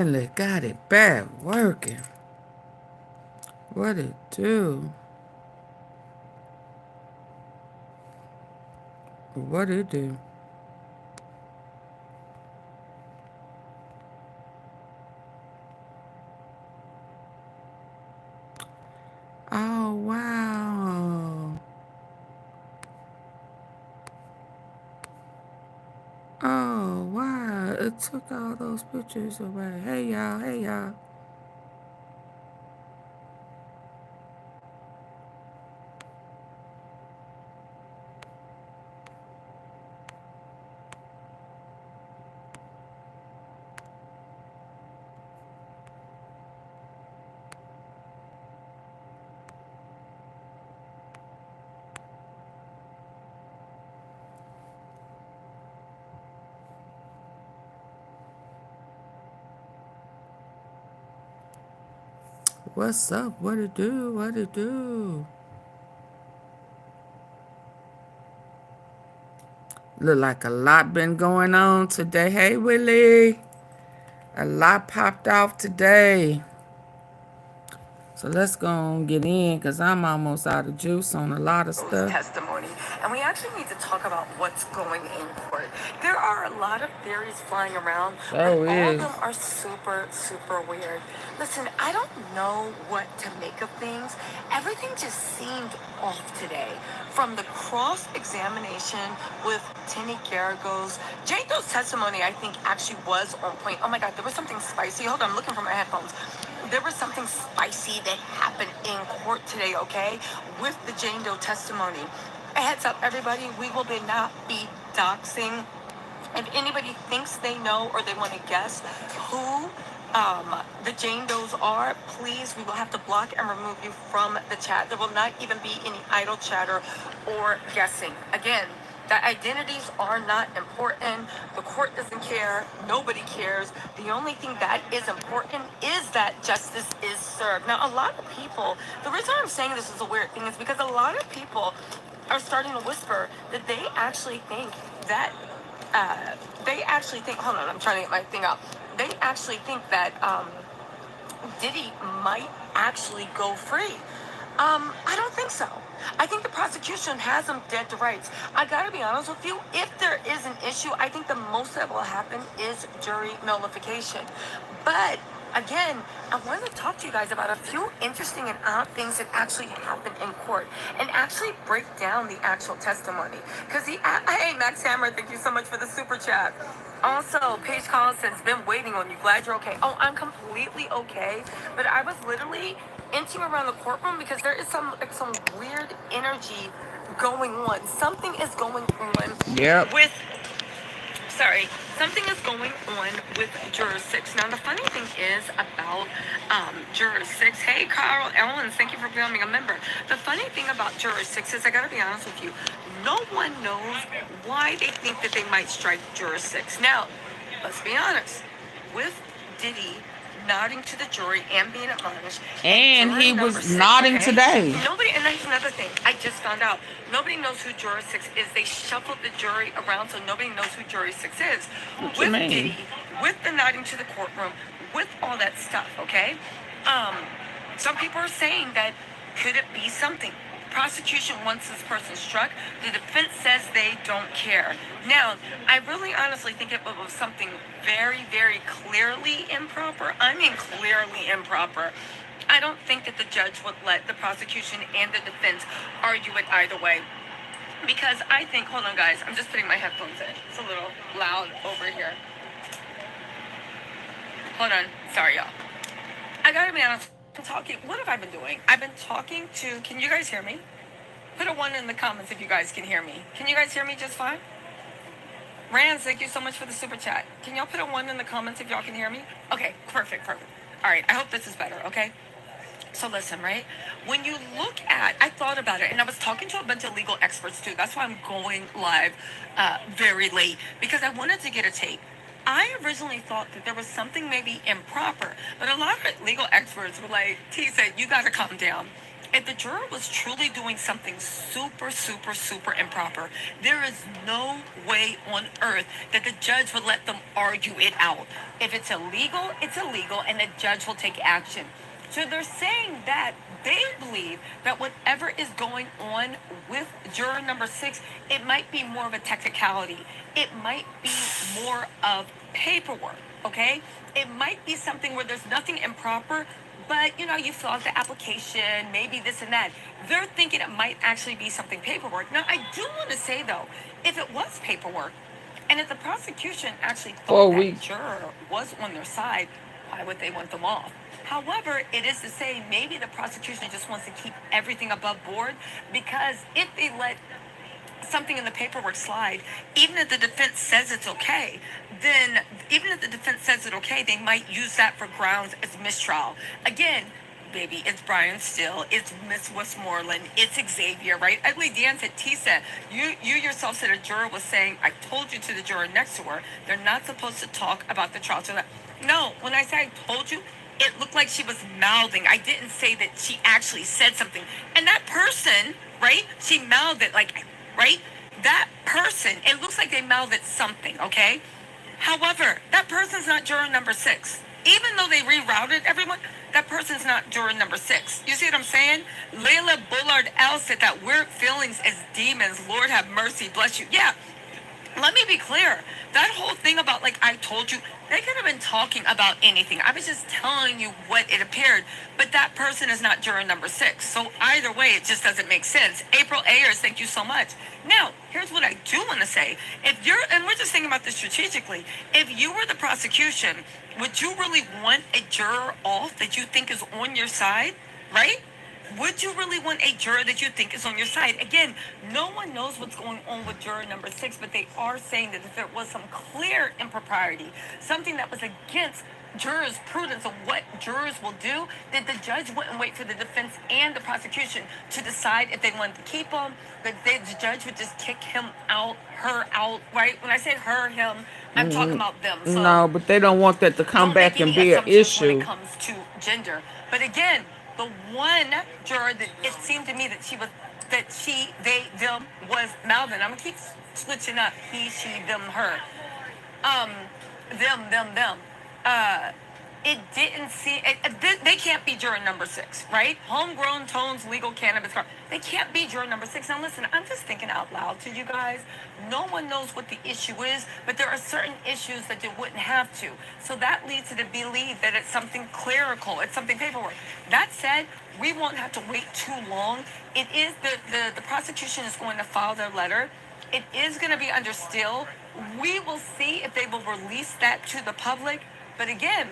Finally got it back working. What it do? What it do? Oh wow. Oh wow. It took all those pictures away. Hey y'all, hey y'all. What's up? What it do? What it do? Look like a lot been going on today. Hey Willie. A lot popped off today. So let's go and get in because I'm almost out of juice on a lot of stuff. Testimony, and we actually need to talk about what's going in court. There are a lot of theories flying around, but all of them are super, super weird. Listen, I don't know what to make of things. Everything just seemed off today. From the cross-examination with Tinny Garrigo's, Jaco's testimony, I think, actually was on point. Oh my God, there was something spicy. Hold on, I'm looking for my headphones. There was something spicy that happened in court today, okay, with the Jane Doe testimony. A heads up, everybody, we will not be doxing. If anybody thinks they know or they want to guess who the Jane Does are, please, we will have to block and remove you from the chat. There will not even be any idle chatter or guessing. Again, the identities are not important. The court doesn't care. Nobody cares. The only thing that is important is that justice is served. Now, a lot of people, the reason I'm saying this is a weird thing is because a lot of people are starting to whisper that they actually think that, hold on, I'm trying to get my thing up. They actually think that Diddy might actually go free. I don't think so. I think the prosecution has him dead to rights. I gotta be honest with you, if there is an issue, I think the most that will happen is jury nullification. But again, I want to talk to you guys about a few interesting and odd things that actually happened in court and actually break down the actual testimony. Because hey, Max Hammer, thank you so much for the super chat. Also, Paige Collinson's been waiting on you. Glad you're okay. Oh, I'm completely okay. But I was literally inching around the courtroom because there is some weird energy going on. Something is going on with something is going on with Juror 6. Now, the funny thing is about Juror 6, hey, Carl Ellens, thank you for becoming a member. The funny thing about Juror 6 is, I gotta be honest with you, no one knows why they think that they might strike Juror 6. Now, let's be honest, with Diddy nodding to the jury and being admonished. And he was nodding today. Nobody, and that's another thing. I just found out. Nobody knows who Juror 6 is. They shuffled the jury around so nobody knows who Jury 6 is. With Diddy, with the nodding to the courtroom, with all that stuff, okay? Some people are saying that could it be something? Prosecution wants this person struck. The defense says they don't care. Now, I really honestly think it was something very, very clearly improper. I mean, clearly improper. I don't think that the judge would let the prosecution and the defense argue it either way. Because I think, hold on guys, I'm just putting my headphones in. It's a little loud over here. Hold on, sorry y'all. I gotta be honest. What have I been doing? I've been talking to, can you guys hear me? Put a 1 in the comments if you guys can hear me. Can you guys hear me just fine? Rand, thank you so much for the super chat. Can y'all put a 1 in the comments if y'all can hear me? Okay, perfect. All right, I hope this is better, okay? So listen, right? When you look at, I thought about it, and I was talking to a bunch of legal experts too. That's why I'm going live very late, because I wanted to get a take. I originally thought that there was something maybe improper, but a lot of legal experts were like, T said, you got to calm down. If the juror was truly doing something super, super, super improper, there is no way on earth that the judge would let them argue it out. If it's illegal, and the judge will take action. So they're saying that they believe that whatever is going on with juror number 6, it might be more of a technicality. It might be more of paperwork, okay? It might be something where there's nothing improper, but you know, you fill out the application, maybe this and that. They're thinking it might actually be something paperwork. Now, I do want to say though, if it was paperwork, and if the prosecution actually thought that juror was on their side, why would they want them off? However, it is to say maybe the prosecution just wants to keep everything above board, because if they let something in the paperwork slide, even if the defense says it's okay, then even if the defense says it's okay, they might use that for grounds as mistrial. Again, baby, it's Brian Still, it's Miss Westmoreland, it's Xavier, right? Ugly Dan said, Tisa, you yourself said a juror was saying, I told you to the juror next to her, they're not supposed to talk about the trial. So that, no, when I say I told you, it looked like she was mouthing. I didn't say that she actually said something. And that person, right, she mouthed it like, right? That person, it looks like they mouthed something, okay? However, that person's not juror number 6. Even though they rerouted everyone, that person's not juror number 6. You see what I'm saying? Layla Bullard L said that weird feelings as demons. Lord have mercy, bless you. Yeah. Let me be clear. That whole thing about, like, I told you, they could have been talking about anything. I was just telling you what it appeared. But that person is not juror number 6. So either way, it just doesn't make sense. April Ayers, thank you so much. Now, here's what I do want to say. If you're, and we're just thinking about this strategically, if you were the prosecution, would you really want a juror off that you think is on your side, right? Would you really want a juror that you think is on your side? Again, no one knows what's going on with juror number 6, but they are saying that if there was some clear impropriety, something that was against jurors' prudence of what jurors will do, that the judge wouldn't wait for the defense and the prosecution to decide if they wanted to keep him, that the judge would just kick him out, her out, right? When I say her, him, I'm talking about them. So no, but they don't want that to come back and be an issue when it comes to gender. But again, the one juror that it seemed to me that she was, that she, they, them was mouthing. I'm gonna keep switching up. He, she, them, her. Them. It didn't see. They can't be juror number 6, right? Homegrown tones, legal cannabis. They can't be juror number 6. Now listen, I'm just thinking out loud to you guys. No one knows what the issue is, but there are certain issues that they wouldn't have to. So that leads you to believe that it's something clerical, it's something paperwork. That said, we won't have to wait too long. It is the prosecution is going to file their letter. It is going to be under seal. We will see if they will release that to the public. But again,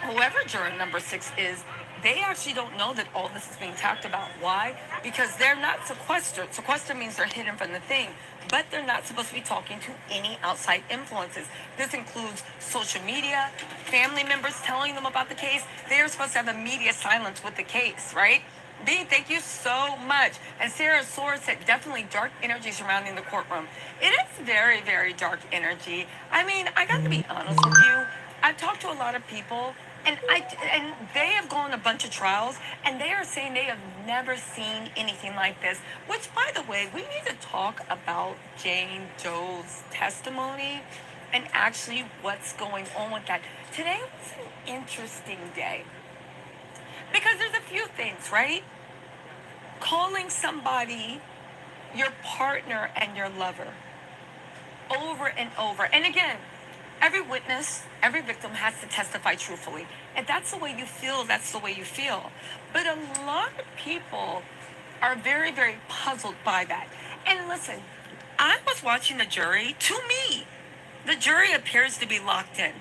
whoever juror number 6 is, they actually don't know that all this is being talked about. Why? Because they're not sequestered. Sequestered means they're hidden from the thing, but they're not supposed to be talking to any outside influences. This includes social media, family members telling them about the case. They're supposed to have a media silence with the case, right? B, thank you so much. And Sarah Soar said definitely dark energy surrounding the courtroom. It is very, very dark energy. I mean, I got to be honest with you. I've talked to a lot of people, and they have gone a bunch of trials, and they are saying they have never seen anything like this. Which, by the way, we need to talk about Jane Doe's testimony and actually what's going on with that. Today was an interesting day because there's a few things, right? Calling somebody your partner and your lover over and over, and again, every witness, every victim has to testify truthfully. If that's the way you feel, that's the way you feel. But a lot of people are very, very puzzled by that. And listen, I was watching the jury. To me, the jury appears to be locked in.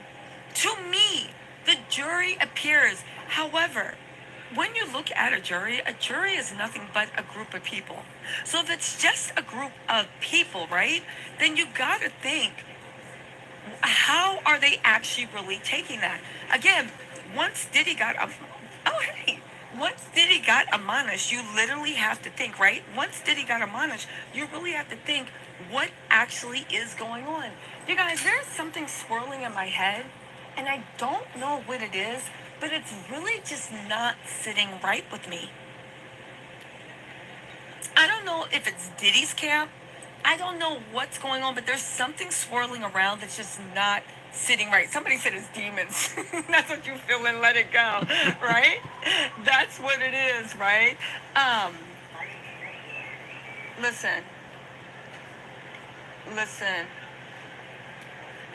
To me, the jury appears. However, when you look at a jury is nothing but a group of people. So if it's just a group of people, right, then you got to think, how are they actually really taking that? Again, once Diddy got admonished, you literally have to think, right? Once Diddy got admonished, you really have to think what actually is going on. You guys, there's something swirling in my head, and I don't know what it is, but it's really just not sitting right with me. I don't know if it's Diddy's camp. I don't know what's going on, but there's something swirling around that's just not sitting right. Somebody said it's demons. That's what you feel and let it go, right? That's what it is, right? Um, listen, listen.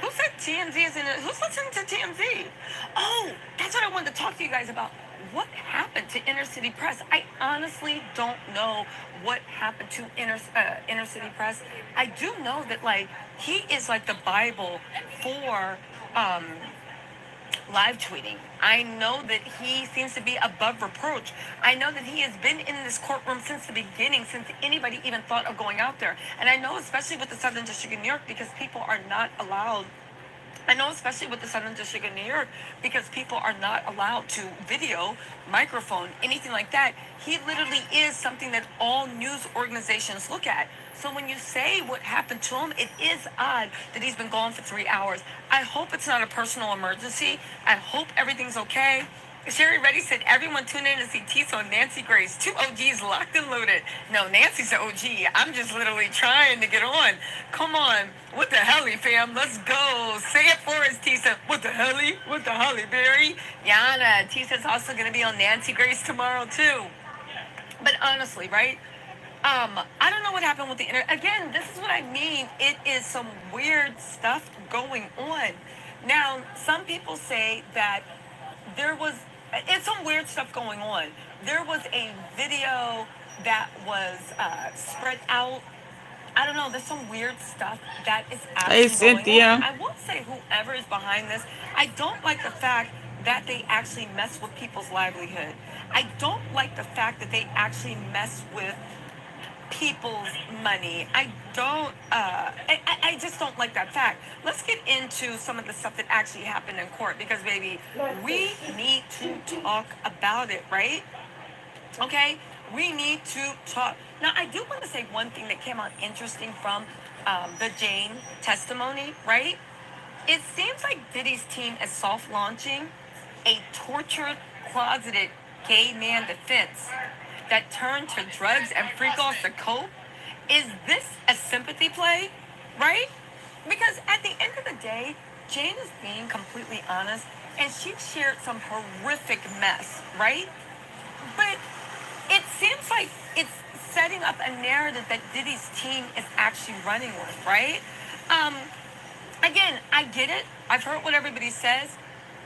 Who said TMZ is in it? Who's listening to TMZ? Oh, that's what I wanted to talk to you guys about. What happened to Inner City Press? I honestly don't know what happened to Inner City Press. I do know that, like, he is like the Bible for um, live tweeting. I know that he seems to be above reproach. I know that he has been in this courtroom since the beginning, since anybody even thought of going out there. And I know, especially with the Southern District of New York, because people are not allowed. I know, especially with the Southern District of New York, because people are not allowed to video, microphone, anything like that. He literally is something that all news organizations look at. So when you say what happened to him, it is odd that he's been gone for 3 hours. I hope it's not a personal emergency. I hope everything's okay. Sherry Reddy said, everyone tune in to see Tisa and Nancy Grace. 2 OGs locked and loaded. No, Nancy's an OG. I'm just literally trying to get on. Come on. What the helly, fam? Let's go. Say it for us, Tisa. What the helly? What the Holly Berry? Yana, Tisa's also going to be on Nancy Grace tomorrow, too. But honestly, right? I don't know what happened with the internet. Again, this is what I mean. It is some weird stuff going on. Now, some people say that it's some weird stuff going on. There was a video that was spread out. I don't know. There's some weird stuff that is actually going on. I will say, whoever is behind this, I don't like the fact that they actually mess with people's livelihood. I don't like the fact that they actually mess with people's money. I just don't like that fact. Let's get into some of the stuff that actually happened in court, because baby, we need to talk about it, right? Okay, we need to talk. Now, I do want to say one thing that came out interesting from the Jane testimony, right? It seems like Diddy's team is soft launching a tortured, closeted gay man defense that turned to drugs and freak-offs to cope. Is this a sympathy play, right? Because at the end of the day, Jane is being completely honest, and she shared some horrific mess, right? But it seems like it's setting up a narrative that Diddy's team is actually running with, right? Again, I get it. I've heard what everybody says.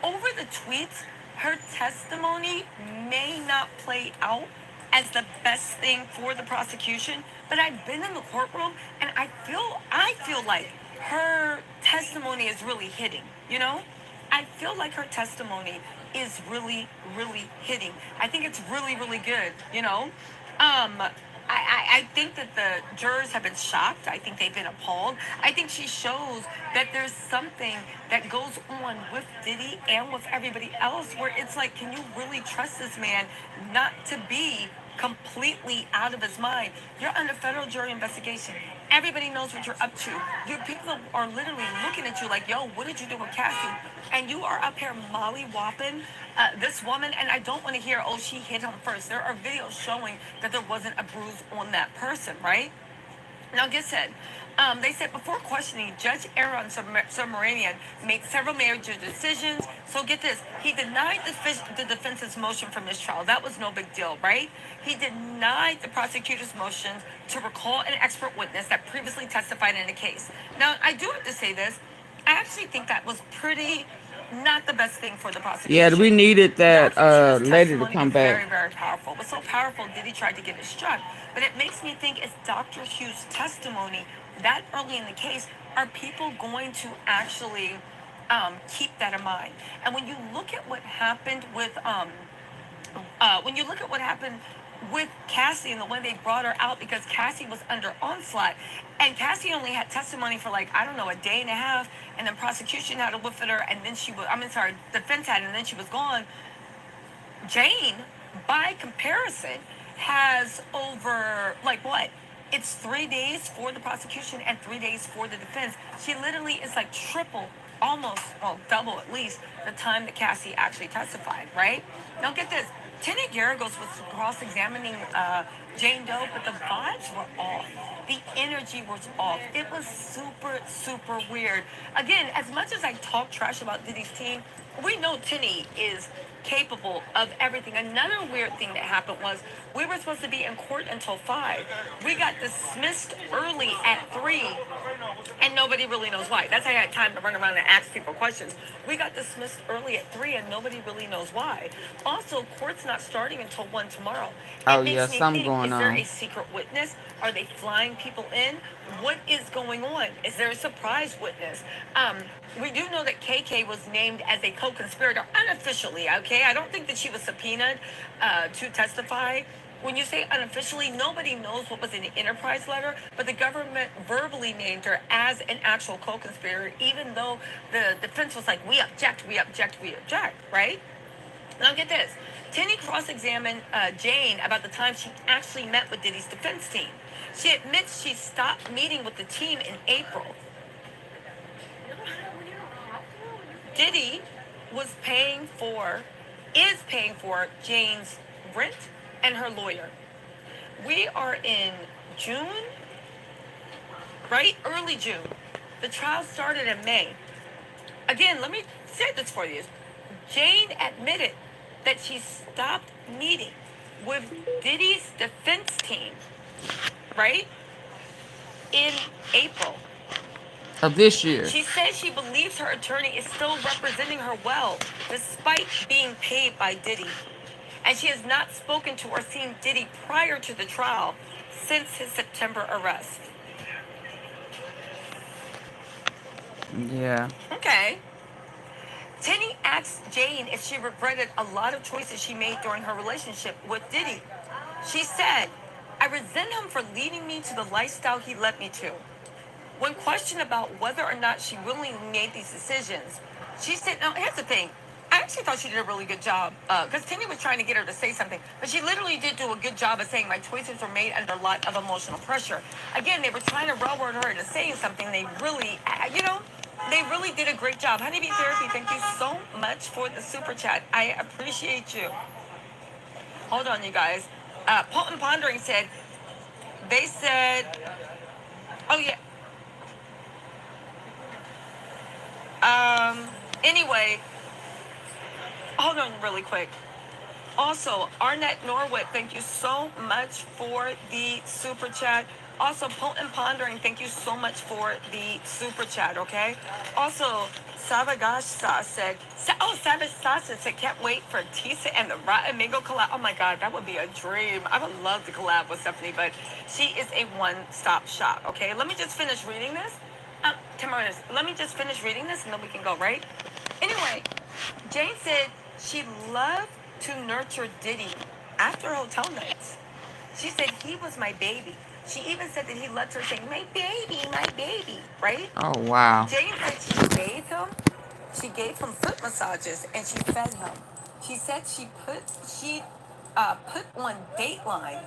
Over the tweets, her testimony may not play out as the best thing for the prosecution, but I've been in the courtroom and I feel like her testimony is really hitting, you know? I feel like her testimony is really, really hitting. I think it's really, really good, you know? I think that the jurors have been shocked. I think they've been appalled. I think she shows that there's something that goes on with Diddy and with everybody else where it's like, can you really trust this man not to be completely out of his mind? You're under federal jury investigation. Everybody knows what you're up to. Your people are literally looking at you like, yo, what did you do with Cassie? And you are up here molly-whopping this woman, and I don't want to hear, oh, she hit him first. There are videos showing that there wasn't a bruise on that person, right? Now, get said, they said before questioning, Judge Aaron Submaranian made several major decisions. So get this, he denied the defense's motion for mistrial. That was no big deal, right? He denied the prosecutor's motions to recall an expert witness that previously testified in a case. Now, I do have to say this. I actually think that was pretty not the best thing for the prosecution. Yeah, we needed that lady to come back. Very, very powerful. But so powerful, Diddy tried to get it struck. But it makes me think, is Dr. Hughes' testimony that early in the case, are people going to actually keep that in mind? And when you look at what happened with Cassie and the way they brought her out, because Cassie was under onslaught, and Cassie only had testimony for like, I don't know, a day and a half, and then prosecution had to look at her, and then defense had, and then she was gone. Jane, by comparison, has over, like what? It's 3 days for the prosecution and 3 days for the defense. She literally is like triple, almost, well, double at least, the time that Cassie actually testified, right? Now get this. Tenant Garagos was cross-examining Jane Doe, but the vibes were off. The energy was off. It was super, super weird. Again, as much as I talk trash about Diddy's team, we know Tenny is capable of everything. Another weird thing that happened was we were supposed to be in court until 5. We got dismissed early at 3, and nobody really knows why. That's how I had time to run around and ask people questions. We got dismissed early at 3, and nobody really knows why. Also, court's not starting until 1 tomorrow. Oh yeah, something going on. Is there a secret witness? Are they flying people in? What is going on? Is there a surprise witness? We do know that KK was named as a co-conspirator unofficially, okay? I don't think that she was subpoenaed to testify. When you say unofficially, nobody knows what was in the enterprise letter, but the government verbally named her as an actual co-conspirator, even though the defense was like, we object, right? Now get this. Tenny cross-examined Jane about the time she actually met with Diddy's defense team. She admits she stopped meeting with the team in April. Diddy is paying for Jane's rent and her lawyer. We are in June, right? Early June. The trial started in May. Again, let me say this for you. Jane admitted that she stopped meeting with Diddy's defense team, right? In April of this year. She says she believes her attorney is still representing her well, despite being paid by Diddy. And she has not spoken to or seen Diddy prior to the trial since his September arrest. Yeah. Okay. Tenny asked Jane if she regretted a lot of choices she made during her relationship with Diddy. She said, I resent him for leading me to the lifestyle he led me to. When questioned about whether or not she willingly made these decisions, she said, now here's the thing. I actually thought she did a really good job because Tenny was trying to get her to say something, but she literally did do a good job of saying my choices were made under a lot of emotional pressure. Again, they were trying to railroad her into saying something. They really, they really did a great job. Honeybee Therapy, thank you so much for the super chat. I appreciate you. Hold on, you guys. Potent Pondering said, they said, oh yeah. Anyway, hold on really quick. Also, Arnett Norwood, thank you so much for the super chat. Also, Potent Pondering, thank you so much for the super chat, okay? Also, Savagash said, Savage Sasa said, can't wait for Tisa and the Rotten Mango collab. Oh my God, that would be a dream. I would love to collab with Stephanie, but she is a one-stop shop, okay? Let me just finish reading this. Tamaris, let me just finish reading this and then we can go, right? Anyway, Jane said she loved to nurture Diddy after hotel nights. She said he was my baby. She even said that he loved her saying, my baby, right? Oh, wow. Jane said she gave him foot massages and she fed him. She said she put on Dateline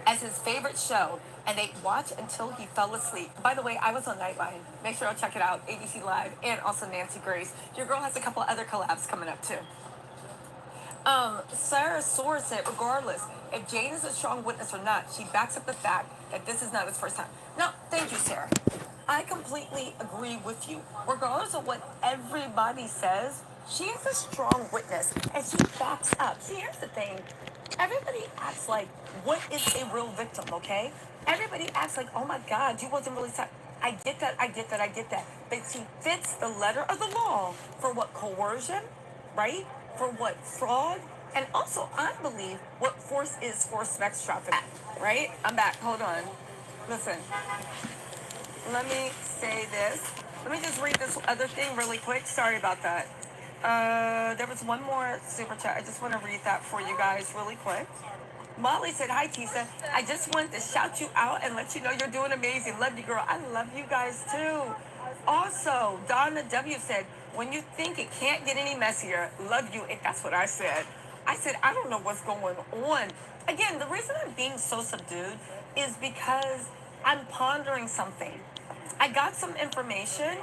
as his favorite show, and they'd watch until he fell asleep. By the way, I was on Nightline. Make sure y'all check it out, ABC Live, and also Nancy Grace. Your girl has a couple other collabs coming up, too. Sarah Soar said, regardless, if Jane is a strong witness or not, she backs up the fact that this is not his first time. No, thank you, Sarah. I completely agree with you. Regardless of what everybody says, she is a strong witness, and she backs up. See, here's the thing. Everybody acts like, what is a real victim, okay? Everybody acts like, oh my God, you wasn't really tired. I get that. But she fits the letter of the law for what coercion, right? For what fraud, and also, I believe, what force is for sex trafficking, right? I'm back. Hold on. Listen. Let me say this. Let me just read this other thing really quick. Sorry about that. There was one more super chat. I just want to read that for you guys really quick. Molly said, hi, Tisa. I just wanted to shout you out and let you know you're doing amazing. Love you, girl. I love you guys, too. Also, Donna W. said, when you think it can't get any messier, love you. And that's what I said. I said, I don't know what's going on. Again, the reason I'm being so subdued is because I'm pondering something. I got some information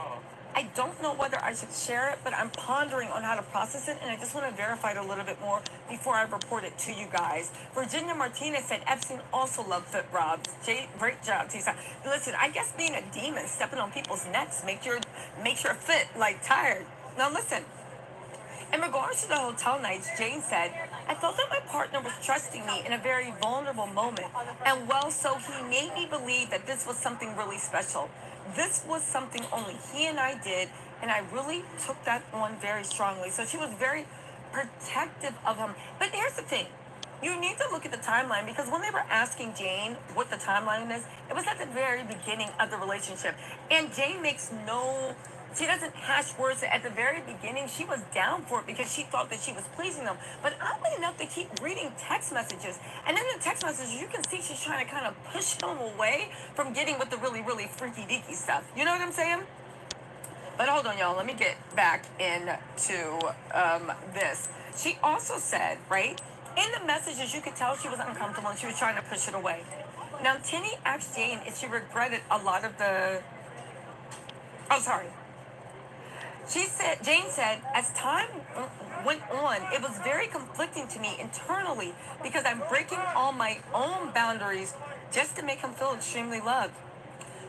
I don't know whether I should share it, but I'm pondering on how to process it, and I just want to verify it a little bit more before I report it to you guys. Virginia Martinez said Epstein also loved foot robs. Jay, great job, Tisa. Listen, I guess being a demon, stepping on people's necks, makes your foot like tired. Now listen. In regards to the hotel nights, Jane said, I felt that my partner was trusting me in a very vulnerable moment. And well, so he made me believe that this was something really special. This was something only he and I did, and I really took that on very strongly. So she was very protective of him. But here's the thing. You need to look at the timeline, because when they were asking Jane what the timeline is, it was at the very beginning of the relationship. And Jane she doesn't hash words. At the very beginning, she was down for it because she thought that she was pleasing them. But oddly enough, they keep reading text messages. And in the text messages, you can see she's trying to kind of push him away from getting with the really, really freaky deaky stuff. You know what I'm saying? But hold on, y'all. Let me get back into this. She also said, right, in the messages, you could tell she was uncomfortable and she was trying to push it away. Now, Tinny asked Jane if she regretted a lot of the... Oh, sorry. Jane said, as time went on, it was very conflicting to me internally because I'm breaking all my own boundaries just to make him feel extremely loved.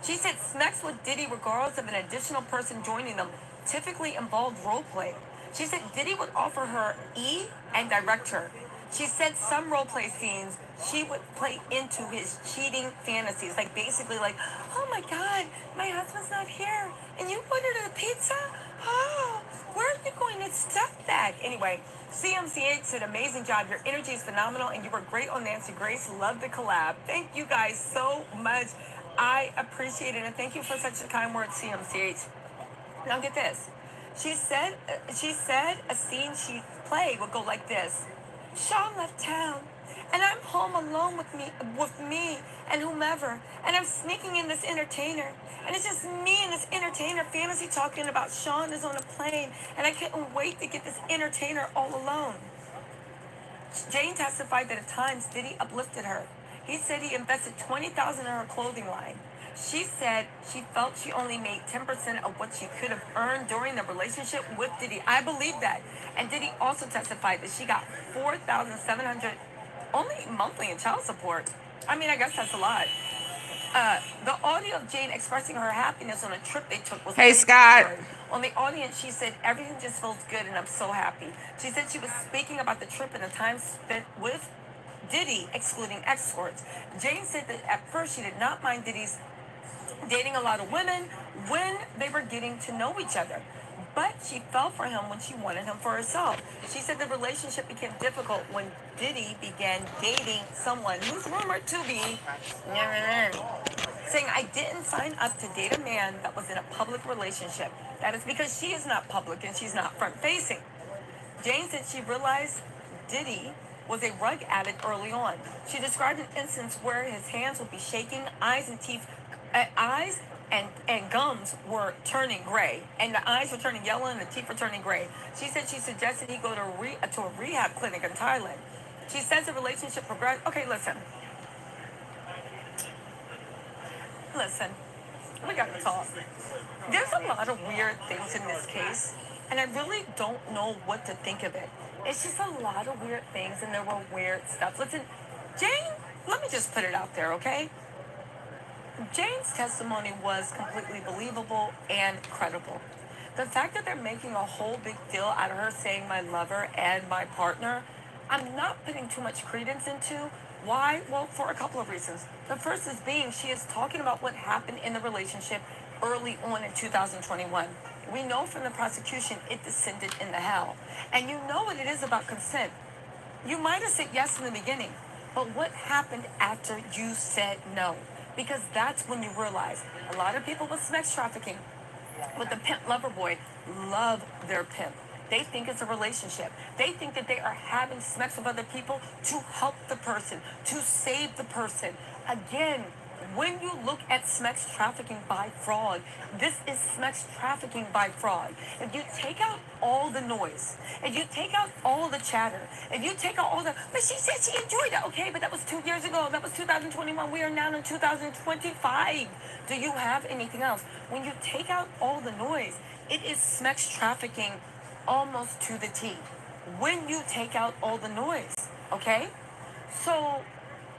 She said sex with Diddy, regardless of an additional person joining them, typically involved role play. She said Diddy would offer her E and direct her. She said some role play scenes she would play into his cheating fantasies, like basically like, oh my God, my husband's not here, and you ordered a pizza? Oh, where are you going to stuff that? Anyway, CMCH said, amazing job. Your energy is phenomenal, and you were great on Nancy Grace. Love the collab. Thank you guys so much. I appreciate it, and thank you for such a kind word, CMCH. Now get this. She said a scene she played would go like this. Sean left town, and I'm home alone with me and whomever, and I'm sneaking in this entertainer, and it's just me and this entertainer fantasy talking about Sean is on a plane, and I couldn't wait to get this entertainer all alone. Jane testified that at times Diddy uplifted her. He said he invested $20,000 in her clothing line. She said she felt she only made 10% of what she could have earned during the relationship with Diddy. I believe that. And Diddy also testified that she got $4,700 only monthly in child support. I mean, I guess that's a lot. The audio of Jane expressing her happiness on a trip they took was... Hey, Scott. On the audience, she said, everything just feels good and I'm so happy. She said she was speaking about the trip and the time spent with Diddy, excluding escorts. Jane said that at first she did not mind Diddy's dating a lot of women when they were getting to know each other. But she fell for him when she wanted him for herself. She said the relationship became difficult when Diddy began dating someone who's rumored to be saying, I didn't sign up to date a man that was in a public relationship. That is because she is not public and she's not front-facing. Jane said she realized Diddy was a rug addict early on. She described an instance where his hands would be shaking, eyes and gums were turning gray, and the eyes were turning yellow and the teeth were turning gray. She said she suggested he go to a rehab clinic in Thailand. She says the relationship progressed. Okay, listen, we gotta talk. There's a lot of weird things in this case, and I really don't know what to think of it. It's just a lot of weird things, and there were weird stuff. Listen, Jane, let me just put it out there, okay? Jane's testimony was completely believable and credible. The fact that they're making a whole big deal out of her saying my lover and my partner, I'm not putting too much credence into. Why? Well, for a couple of reasons. The first is being she is talking about what happened in the relationship early on in 2021. We know from the prosecution it descended into hell. And you know what it is about consent. You might have said yes in the beginning, but what happened after you said no? Because that's when you realize a lot of people with sex trafficking, with the pimp lover boy, love their pimp. They think it's a relationship. They think that they are having sex with other people to help the person, to save the person. Again, When you look at sex trafficking by fraud, this is sex trafficking by fraud. If you take out all the noise, if you take out all the chatter, if you take out all the, but she said she enjoyed it. Okay, but that was 2 years ago. That was 2021. We are now in 2025. Do you have anything else? When you take out all the noise, it is sex trafficking almost to the T. When you take out all the noise, okay? So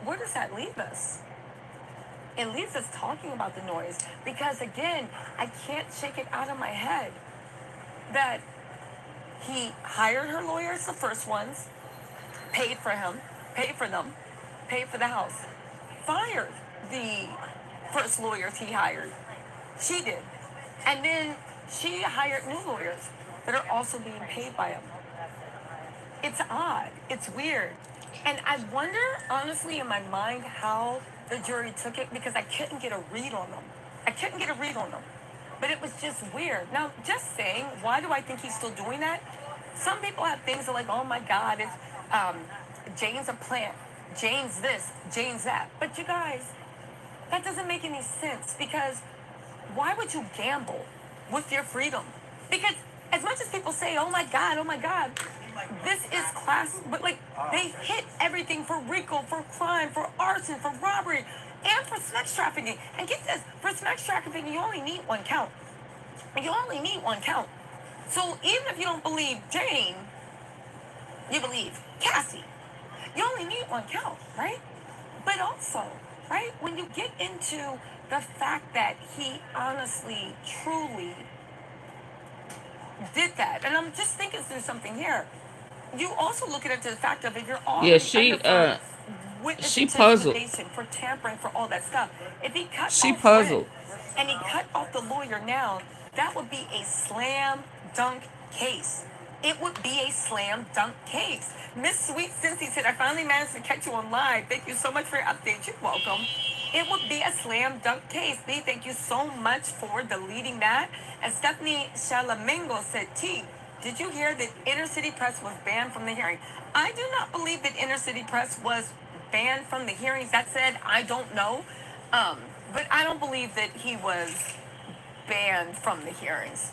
where does that leave us? It leaves us talking about the noise because, again, I can't shake it out of my head that he hired her lawyers, the first ones, paid for him, paid for them, paid for the house, fired the first lawyers he hired. She did. And then she hired new lawyers that are also being paid by him. It's odd. It's weird. And I wonder, honestly, in my mind, how the jury took it because I couldn't get a read on them. I couldn't get a read on them. But it was just weird. Now, just saying, why do I think he's still doing that? Some people have things like, oh my God, it's Jane's a plant. Jane's this, Jane's that. But you guys, that doesn't make any sense because why would you gamble with your freedom? Because as much as people say, oh my God, this is class, but like they hit everything for RICO, for crime, for arson, for robbery, and for sex trafficking. And get this, for sex trafficking, you only need one count. You only need one count. So even if you don't believe Jane, you believe Cassie. You only need one count, right? But also, right, when you get into the fact that he honestly, truly did that, and I'm just thinking through something here. You also look at it to the fact of if you're all she puzzled. For tampering, for all that stuff. If he cut She off puzzled. and he cut off the lawyer now, that would be a slam dunk case. It would be a slam dunk case. Miss Sweet Cincy said, I finally managed to catch you on live. Thank you so much for your update. You're welcome. It would be a slam dunk case. B, thank you so much for deleting that. And Stephanie Shalamingo said, T, did you hear that Inner City Press was banned from the hearing? I do not believe that Inner City Press was banned from the hearings. That said, I don't know. But I don't believe that he was banned from the hearings.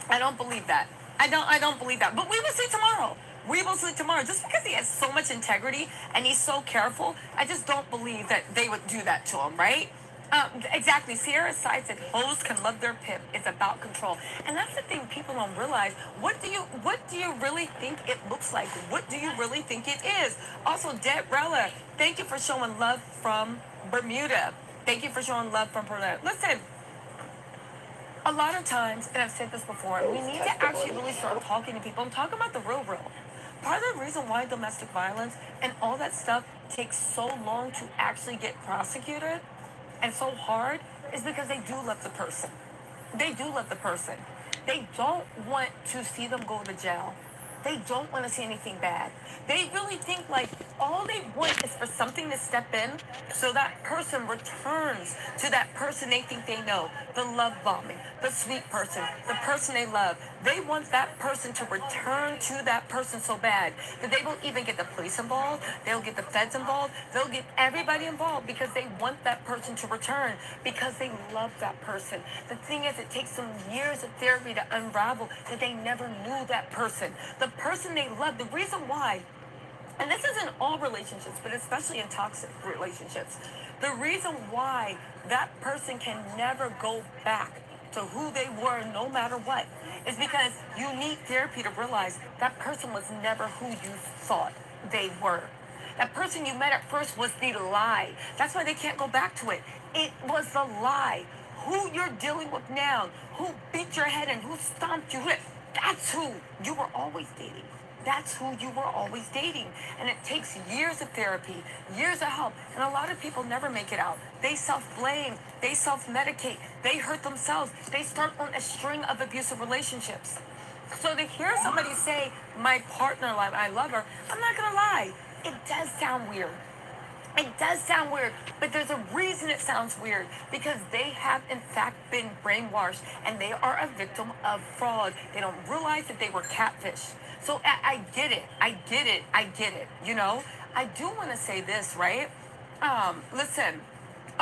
I don't believe that. I don't believe that. But we will see tomorrow. We will see tomorrow. Just because he has so much integrity and he's so careful, I just don't believe that they would do that to him, right? Exactly. Sierra Side said, hoes can love their pimp. It's about control. And that's the thing people don't realize. What do you really think it looks like? What do you really think it is? Also, Debrella, thank you for showing love from Bermuda. Thank you for showing love from Bermuda. Listen, a lot of times, and I've said this before, we need to actually really start talking to people and talk about the real. Part of the reason why domestic violence and all that stuff takes so long to actually get prosecuted and so hard is because they do love the person. They do love the person. They don't want to see them go to jail. They don't want to see anything bad. They really think like all they want is for something to step in so that person returns to that person they think they know, the love bombing, the sweet person, the person they love. They want that person to return to that person so bad that they will even get the police involved, they'll get the feds involved, they'll get everybody involved because they want that person to return because they love that person. The thing is, it takes them years of therapy to unravel that they never knew that person. The person they love, the reason why, and this isn't all relationships, but especially in toxic relationships, the reason why that person can never go back to who they were no matter what is because you need therapy to realize that person was never who you thought they were. That person you met at first was the lie. That's why they can't go back to it. It was the lie. Who you're dealing with now, who beat your head and who stomped you with, that's who you were always dating. That's who you were always dating. And it takes years of therapy, years of help. And a lot of people never make it out. They self-blame. They self-medicate. They hurt themselves. They start on a string of abusive relationships. So to hear somebody say, my partner, I love her, I'm not going to lie. It does sound weird. It does sound weird, but there's a reason it sounds weird, because they have in fact been brainwashed and they are a victim of fraud. They don't realize that they were catfish. So I get it, you know? I do want to say this, right? Listen,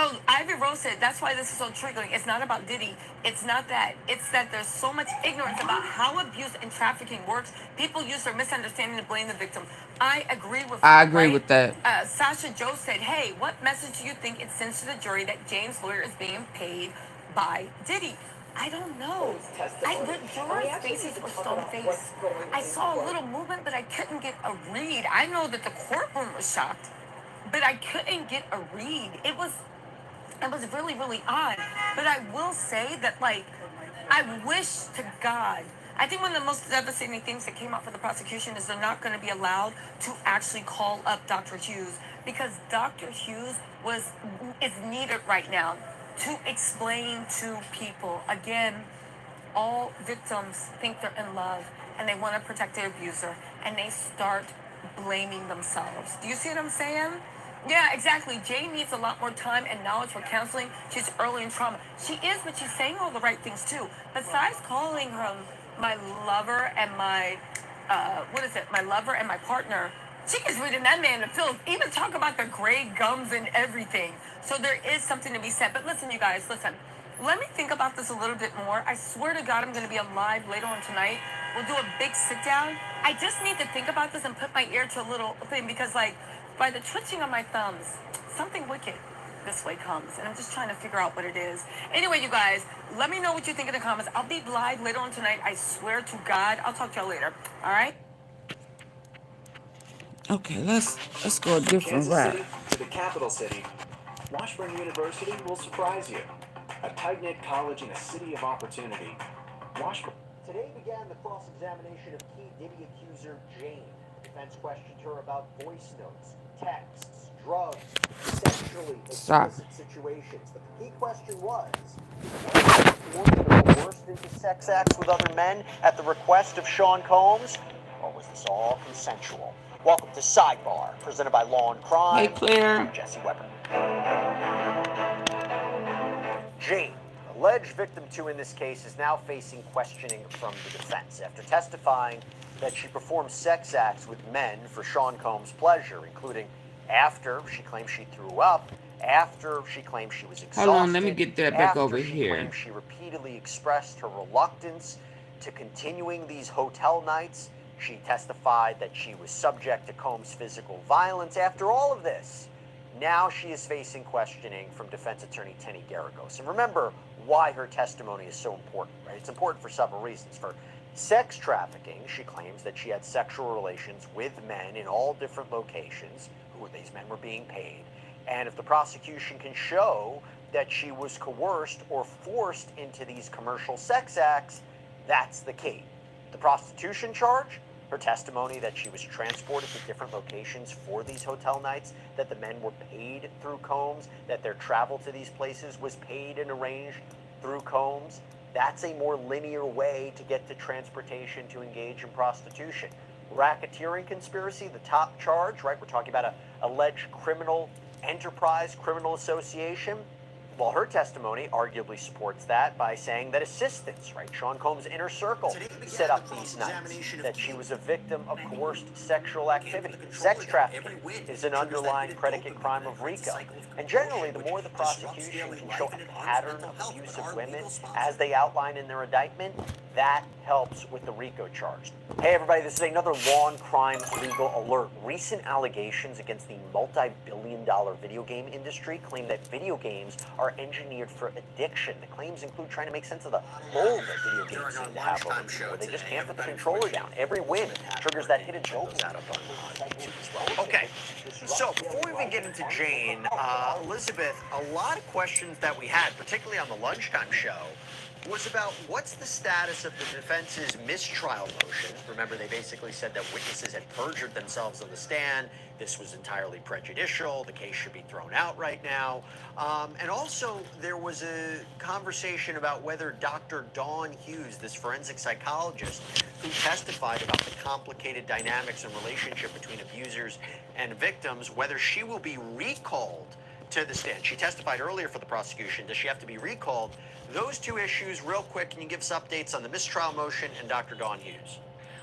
Oh, Ivy Rose said that's why this is so triggering. It's not about Diddy. It's not that. It's that there's so much ignorance about how abuse and trafficking works. People use their misunderstanding to blame the victim. I agree with. I agree with that. Sasha Joe said, "Hey, what message do you think it sends to the jury that James' lawyer is being paid by Diddy?" I don't know. The jurors' faces were stone faced. I saw a little movement, but I couldn't get a read. I know that the courtroom was shocked, but I couldn't get a read. It was really, really odd. But I will say that, like, I wish to God. I think one of the most devastating things that came out for the prosecution is they're not going to be allowed to actually call up Dr. Hughes, because Dr. Hughes is needed right now to explain to people. Again, all victims think they're in love and they want to protect their abuser, and they start blaming themselves. Do you see what I'm saying? Yeah, exactly. Jane needs a lot more time and knowledge for counseling. She's early in trauma. She is, but she's saying all the right things too. Besides calling her my lover and my lover and my partner, she is reading that man to filth. Even talk about the gray gums and everything. So there is something to be said. But listen, you guys, listen. Let me think about this a little bit more. I swear to God, I'm going to be alive later on tonight. We'll do a big sit down. I just need to think about this and put my ear to a little thing, because, like, by the twitching of my thumbs, something wicked this way comes, and I'm just trying to figure out what it is. Anyway, you guys, let me know what you think in the comments. I'll be live later on tonight. I swear to God. I'll talk to y'all later. All right? Okay, let's go a different route. City to the capital city, Washburn University will surprise you. A tight-knit college in a city of opportunity. Washburn. Today began the cross-examination of key Diddy accuser Jane. The defense questioned her about voice notes, texts, drugs, sexually explicit situations. The key question was coerced into sex acts with other men at the request of Sean Combs, or was this all consensual? Welcome to Sidebar, presented by Law and Crime. Hey, Claire. I'm Jesse Weber. Jane, alleged victim 2 in this case, is now facing questioning from the defense after testifying that she performed sex acts with men for Sean Combs' pleasure, including after she claimed she threw up, after she claimed she was exhausted. Hold on, let me get that back over here. She repeatedly expressed her reluctance to continuing these hotel nights. She testified that she was subject to Combs' physical violence. After all of this, now she is facing questioning from defense attorney Tenny Garagos. And remember why her testimony is so important, right? It's important for several reasons. For sex trafficking, she claims that she had sexual relations with men in all different locations, who these men were being paid. And if the prosecution can show that she was coerced or forced into these commercial sex acts, that's the key. The prostitution charge, her testimony that she was transported to different locations for these hotel nights, that the men were paid through Combs, that their travel to these places was paid and arranged through Combs. That's a more linear way to get to transportation to engage in prostitution. Racketeering conspiracy, the top charge, right? We're talking about an alleged criminal enterprise, criminal association. Well, her testimony arguably supports that by saying that assistants, right, Sean Combs' inner circle, set up these nights, that she was a victim of coerced sexual activity. Sex trafficking is an underlying predicate crime of RICO. And generally, the more the prosecution can show a pattern of abuse of women, as they outline in their indictment, that helps with the RICO charge. Hey everybody, this is another law and crime legal alert. Recent allegations against the multi-billion-dollar video game industry claim that video games are engineered for addiction. The claims include trying to make sense of the hold that video games seem to have over people, where they just can't put the controller down. Every win triggers that hidden dopamine. Okay, so before we even get into Jane, Elizabeth, a lot of questions that we had, particularly on the lunchtime show, was about what's the status of the defense's mistrial motion. Remember, they basically said that witnesses had perjured themselves on the stand. This was entirely prejudicial. The case should be thrown out right now. And also, there was a conversation about whether Dr. Dawn Hughes, this forensic psychologist who testified about the complicated dynamics and relationship between abusers and victims, whether she will be recalled to the stand. She testified earlier for the prosecution. Does she have to be recalled? Those two issues, real quick, can you give us updates on the mistrial motion and Dr. Dawn Hughes?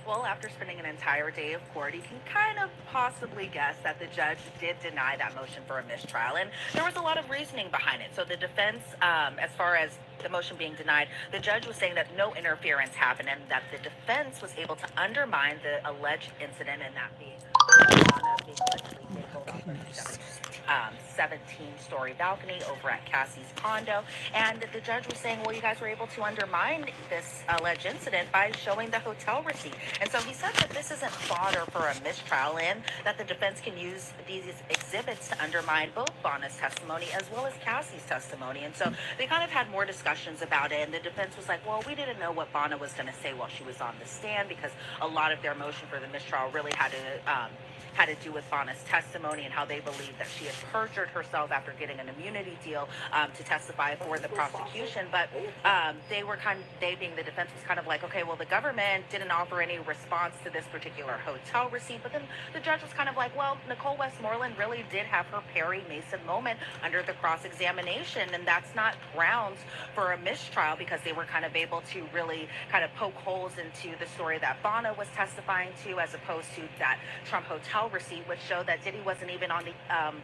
Well, after spending an entire day of court, you can kind of possibly guess that the judge did deny that motion for a mistrial, and there was a lot of reasoning behind it. So the defense, as far as the motion being denied, the judge was saying that no interference happened and that the defense was able to undermine the alleged incident, and that being Donna being allegedly dangled off of the 17-story balcony over at Cassie's condo. And the judge was saying, well, you guys were able to undermine this alleged incident by showing the hotel receipt. And so he said that this isn't fodder for a mistrial, and that the defense can use these exhibits to undermine both Bonna's testimony as well as Cassie's testimony. And so they kind of had more discussions about it, and the defense was like, well, we didn't know what Bonna was going to say while she was on the stand, because a lot of their motion for the mistrial really had to do with Bonna's testimony and how they believed that she had perjured herself after getting an immunity deal to testify for the prosecution. But they being the defense was kind of like, okay, well, the government didn't offer any response to this particular hotel receipt. But then the judge was kind of like, well, Nicole Westmoreland really did have her Perry Mason moment under the cross-examination, and that's not grounds for a mistrial, because they were kind of able to really kind of poke holes into the story that Bonna was testifying to, as opposed to that Trump hotel receipt, which showed that Diddy wasn't even on the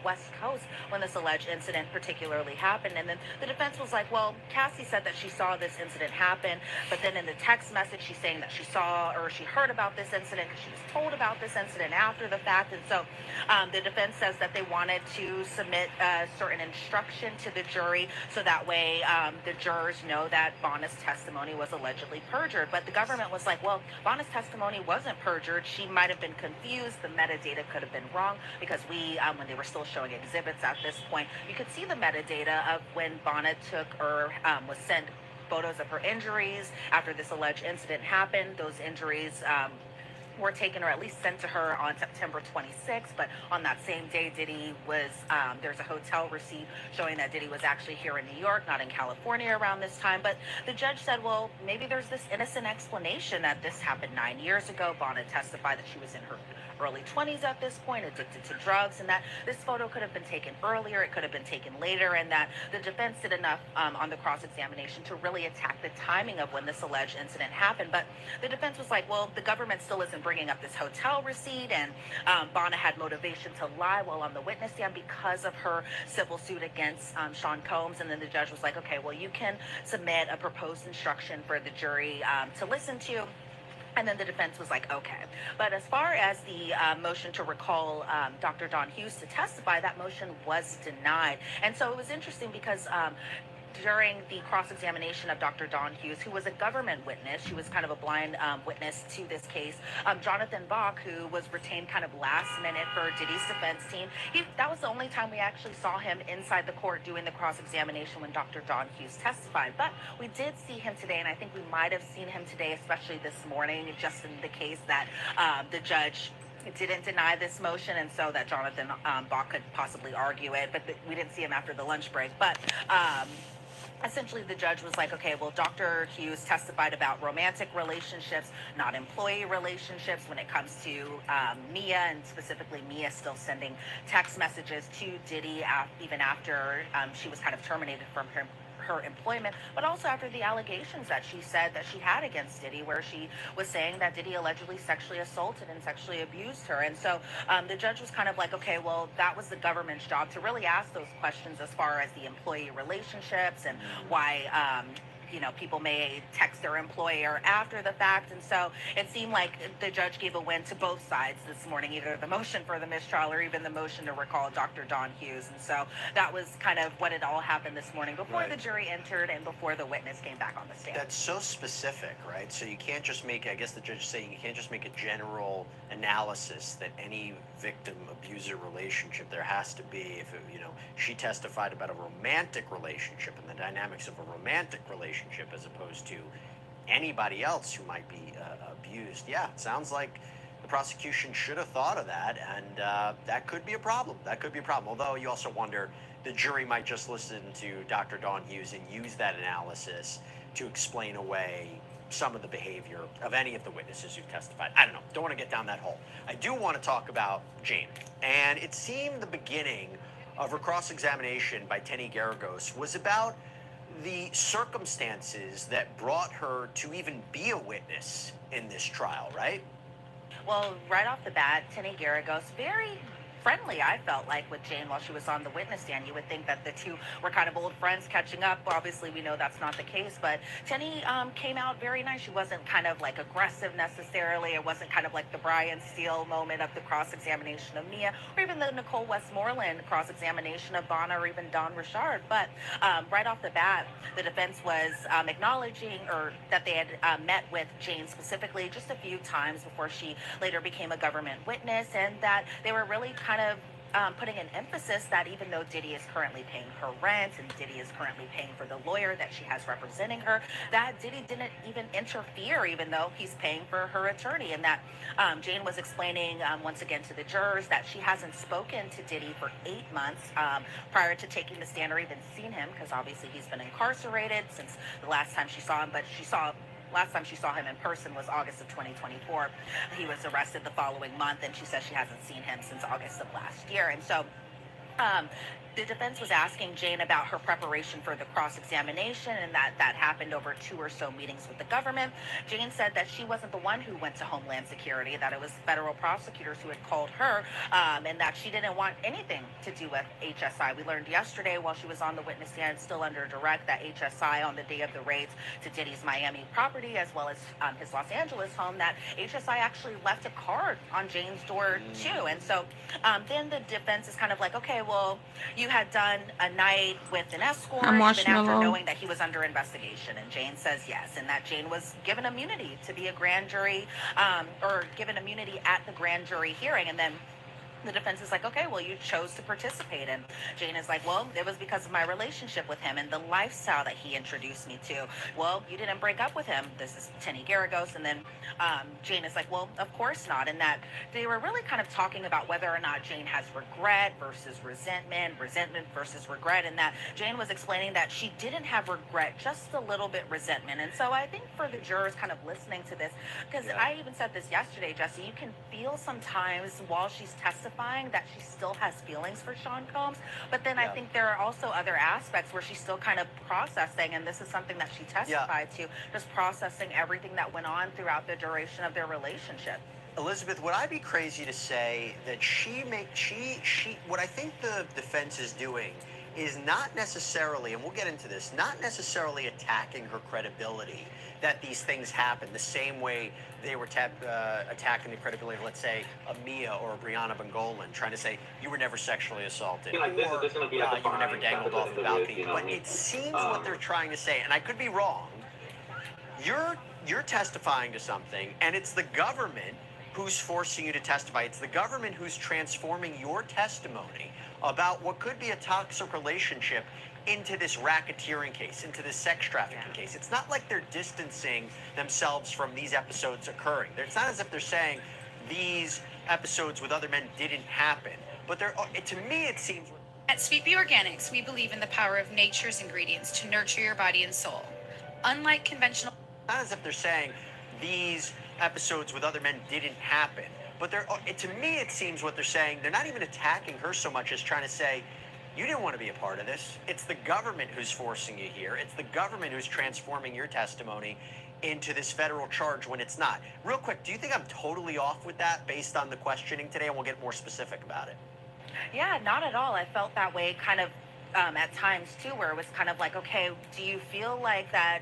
West Coast when this alleged incident particularly happened. And then the defense was like, well, Cassie said that she saw this incident happen, but then in the text message she's saying that she saw, or she heard about this incident because she was told about this incident after the fact. And so the defense says that they wanted to submit a certain instruction to the jury so that way the jurors know that Bonna's testimony was allegedly perjured. But the government was like, well, Bonna's testimony wasn't perjured. She might have been confused. The metadata could have been wrong, because when they were still showing exhibits at this point, you could see the metadata of when Bonna took or was sent photos of her injuries after this alleged incident happened. Those injuries were taken, or at least sent to her, on September 26th, but on that same day, Diddy was, there's a hotel receipt showing that Diddy was actually here in New York, not in California around this time. But the judge said, well, maybe there's this innocent explanation that this happened 9 years ago. Bonna testified that she was in her early 20s at this point, addicted to drugs, and that this photo could have been taken earlier, it could have been taken later, and that the defense did enough on the cross-examination to really attack the timing of when this alleged incident happened. But the defense was like, well, the government still isn't bringing up this hotel receipt, and Bonna had motivation to lie while on the witness stand because of her civil suit against Sean Combs. And then the judge was like, okay, well, you can submit a proposed instruction for the jury to listen to. And then the defense was like, okay. But as far as the motion to recall Dr. Don Hughes to testify, that motion was denied. And so it was interesting because during the cross-examination of Dr. Don Hughes, who was a government witness, she was kind of a blind witness to this case, Jonathan Bach, who was retained kind of last minute for Diddy's defense team, that was the only time we actually saw him inside the court doing the cross-examination when Dr. Don Hughes testified. But we did see him today, and I think we might have seen him today, especially this morning, just in the case that the judge didn't deny this motion, and so that Jonathan Bach could possibly argue it, but we didn't see him after the lunch break. But essentially, the judge was like, okay, well, Dr. Hughes testified about romantic relationships, not employee relationships, when it comes to Mia, and specifically Mia still sending text messages to Diddy even after she was kind of terminated from her employment, but also after the allegations that she said that she had against Diddy, where she was saying that Diddy allegedly sexually assaulted and sexually abused her. And so the judge was kind of like, okay, well, that was the government's job to really ask those questions as far as the employee relationships and why people may text their employer after the fact. And so it seemed like the judge gave a win to both sides this morning, either the motion for the mistrial or even the motion to recall Dr. Don Hughes. And so that was kind of what had all happened this morning before the jury entered and before the witness came back on the stand. That's so specific, right? So you can't just make, I guess the judge is saying, you can't just make a general analysis that any victim abuser relationship, there has to be, if it, she testified about a romantic relationship and the dynamics of a romantic relationship as opposed to anybody else who might be abused. Yeah, it sounds like the prosecution should have thought of that, and that could be a problem. That could be a problem. Although you also wonder, the jury might just listen to Dr. Don Hughes and use that analysis to explain away some of the behavior of any of the witnesses who testified. I don't know. Don't want to get down that hole. I do want to talk about Jane. And it seemed the beginning of her cross-examination by Tenny Garagos was about the circumstances that brought her to even be a witness in this trial, right? Well, right off the bat, Tinny Garagos, very friendly, I felt like, with Jane while she was on the witness stand. You would think that the two were kind of old friends catching up. Obviously, we know that's not the case, but Tinny came out very nice. She wasn't kind of like aggressive necessarily. It wasn't kind of like the Brian Steele moment of the cross-examination of Mia, or even the Nicole Westmoreland cross-examination of Bonner, or even Don Richard. But right off the bat, the defense was acknowledging or that they had met with Jane specifically just a few times before she later became a government witness, and that they were really kind of putting an emphasis that even though Diddy is currently paying her rent and Diddy is currently paying for the lawyer that she has representing her, that Diddy didn't even interfere, even though he's paying for her attorney. And that Jane was explaining once again to the jurors that she hasn't spoken to Diddy for 8 months prior to taking the stand or even seen him, because obviously he's been incarcerated since the last time she saw him, but last time she saw him in person was August of 2024. He was arrested the following month, and she says she hasn't seen him since August of last year. And so the defense was asking Jane about her preparation for the cross-examination, and that happened over 2 or so meetings with the government. Jane said that she wasn't the one who went to Homeland Security, that it was federal prosecutors who had called her, and that she didn't want anything to do with HSI. We learned yesterday while she was on the witness stand, still under direct, that HSI on the day of the raids to Diddy's Miami property as well as his Los Angeles home, that HSI actually left a card on Jane's door too. And so then the defense is kind of like, okay, well, you had done a night with an escort even after knowing that he was under investigation. And Jane says yes, and that Jane was given immunity to be a grand jury or given immunity at the grand jury hearing. And then the defense is like, okay, well, you chose to participate. And Jane is like, well, it was because of my relationship with him and the lifestyle that he introduced me to. Well, you didn't break up with him. This is Tinny Garagos. And then Jane is like, well, of course not. And that they were really kind of talking about whether or not Jane has regret versus resentment versus regret. And that Jane was explaining that she didn't have regret, just a little bit resentment. And so I think for the jurors kind of listening to this, because I even said this yesterday, Jesse, you can feel sometimes while she's testifying that she still has feelings for Sean Combs, but then I think there are also other aspects where she's still kind of processing, and this is something that she testified to, just processing everything that went on throughout the duration of their relationship. Elizabeth, would I be crazy to say that what I think the defense is doing is not necessarily, and we'll get into this, not necessarily attacking her credibility, that these things happen the same way they were attacking the credibility of, let's say, a Mia or a Brianna Bengolan, trying to say, you were never sexually assaulted, or you were never dangled off the balcony. But it seems what they're trying to say, and I could be wrong, you're testifying to something, and it's the government who's forcing you to testify. It's the government who's transforming your testimony about what could be a toxic relationship into this racketeering case, into this sex trafficking case. It's not like they're distancing themselves from these episodes occurring. It's not as if they're saying these episodes with other men didn't happen. But to me, it seems... At Sweet Bee Organics, we believe in the power of nature's ingredients to nurture your body and soul. Unlike conventional... Not as if they're saying these episodes with other men didn't happen. But to me, it seems what they're saying, they're not even attacking her so much as trying to say, you didn't want to be a part of this. It's the government who's forcing you here. It's the government who's transforming your testimony into this federal charge when it's not. Real quick, do you think I'm totally off with that based on the questioning today? And we'll get more specific about it. Yeah, not at all. I felt that way kind of at times too, where it was kind of like, okay, do you feel like that,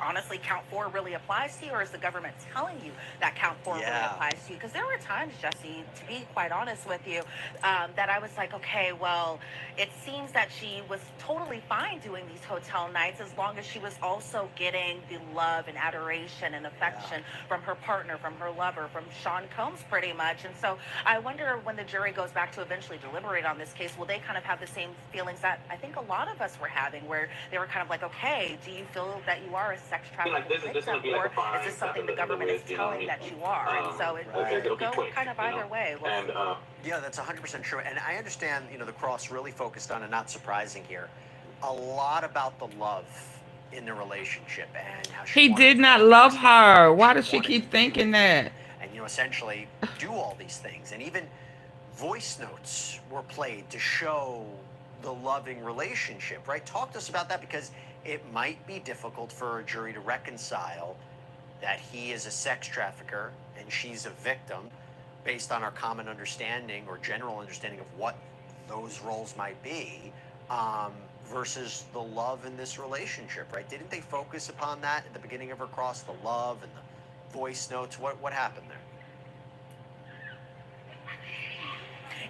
honestly, count 4 really applies to you, or is the government telling you that count 4 really applies to you? Because there were times, Jesse, to be quite honest with you, that I was like, okay, well, it seems that she was totally fine doing these hotel nights as long as she was also getting the love and adoration and affection from her partner, from her lover, from Sean Combs, pretty much. And so I wonder when the jury goes back to eventually deliberate on this case, will they kind of have the same feelings that I think a lot of us were having, where they were kind of like, okay, do you feel that you are a sex trafficking victim, or is this something the government is telling that you are? And so it could go kind of either way. Yeah, that's 100% true. And I understand, the cross really focused on, and not surprising here, a lot about the love in the relationship and how he did not love her. Why does she keep thinking that? And, essentially do all these things. And even voice notes were played to show the loving relationship, right? Talk to us about that, because it might be difficult for a jury to reconcile that he is a sex trafficker and she's a victim based on our common understanding or general understanding of what those roles might be, versus the love in this relationship, right? Didn't they focus upon that at the beginning of her cross, the love and the voice notes? What happened there?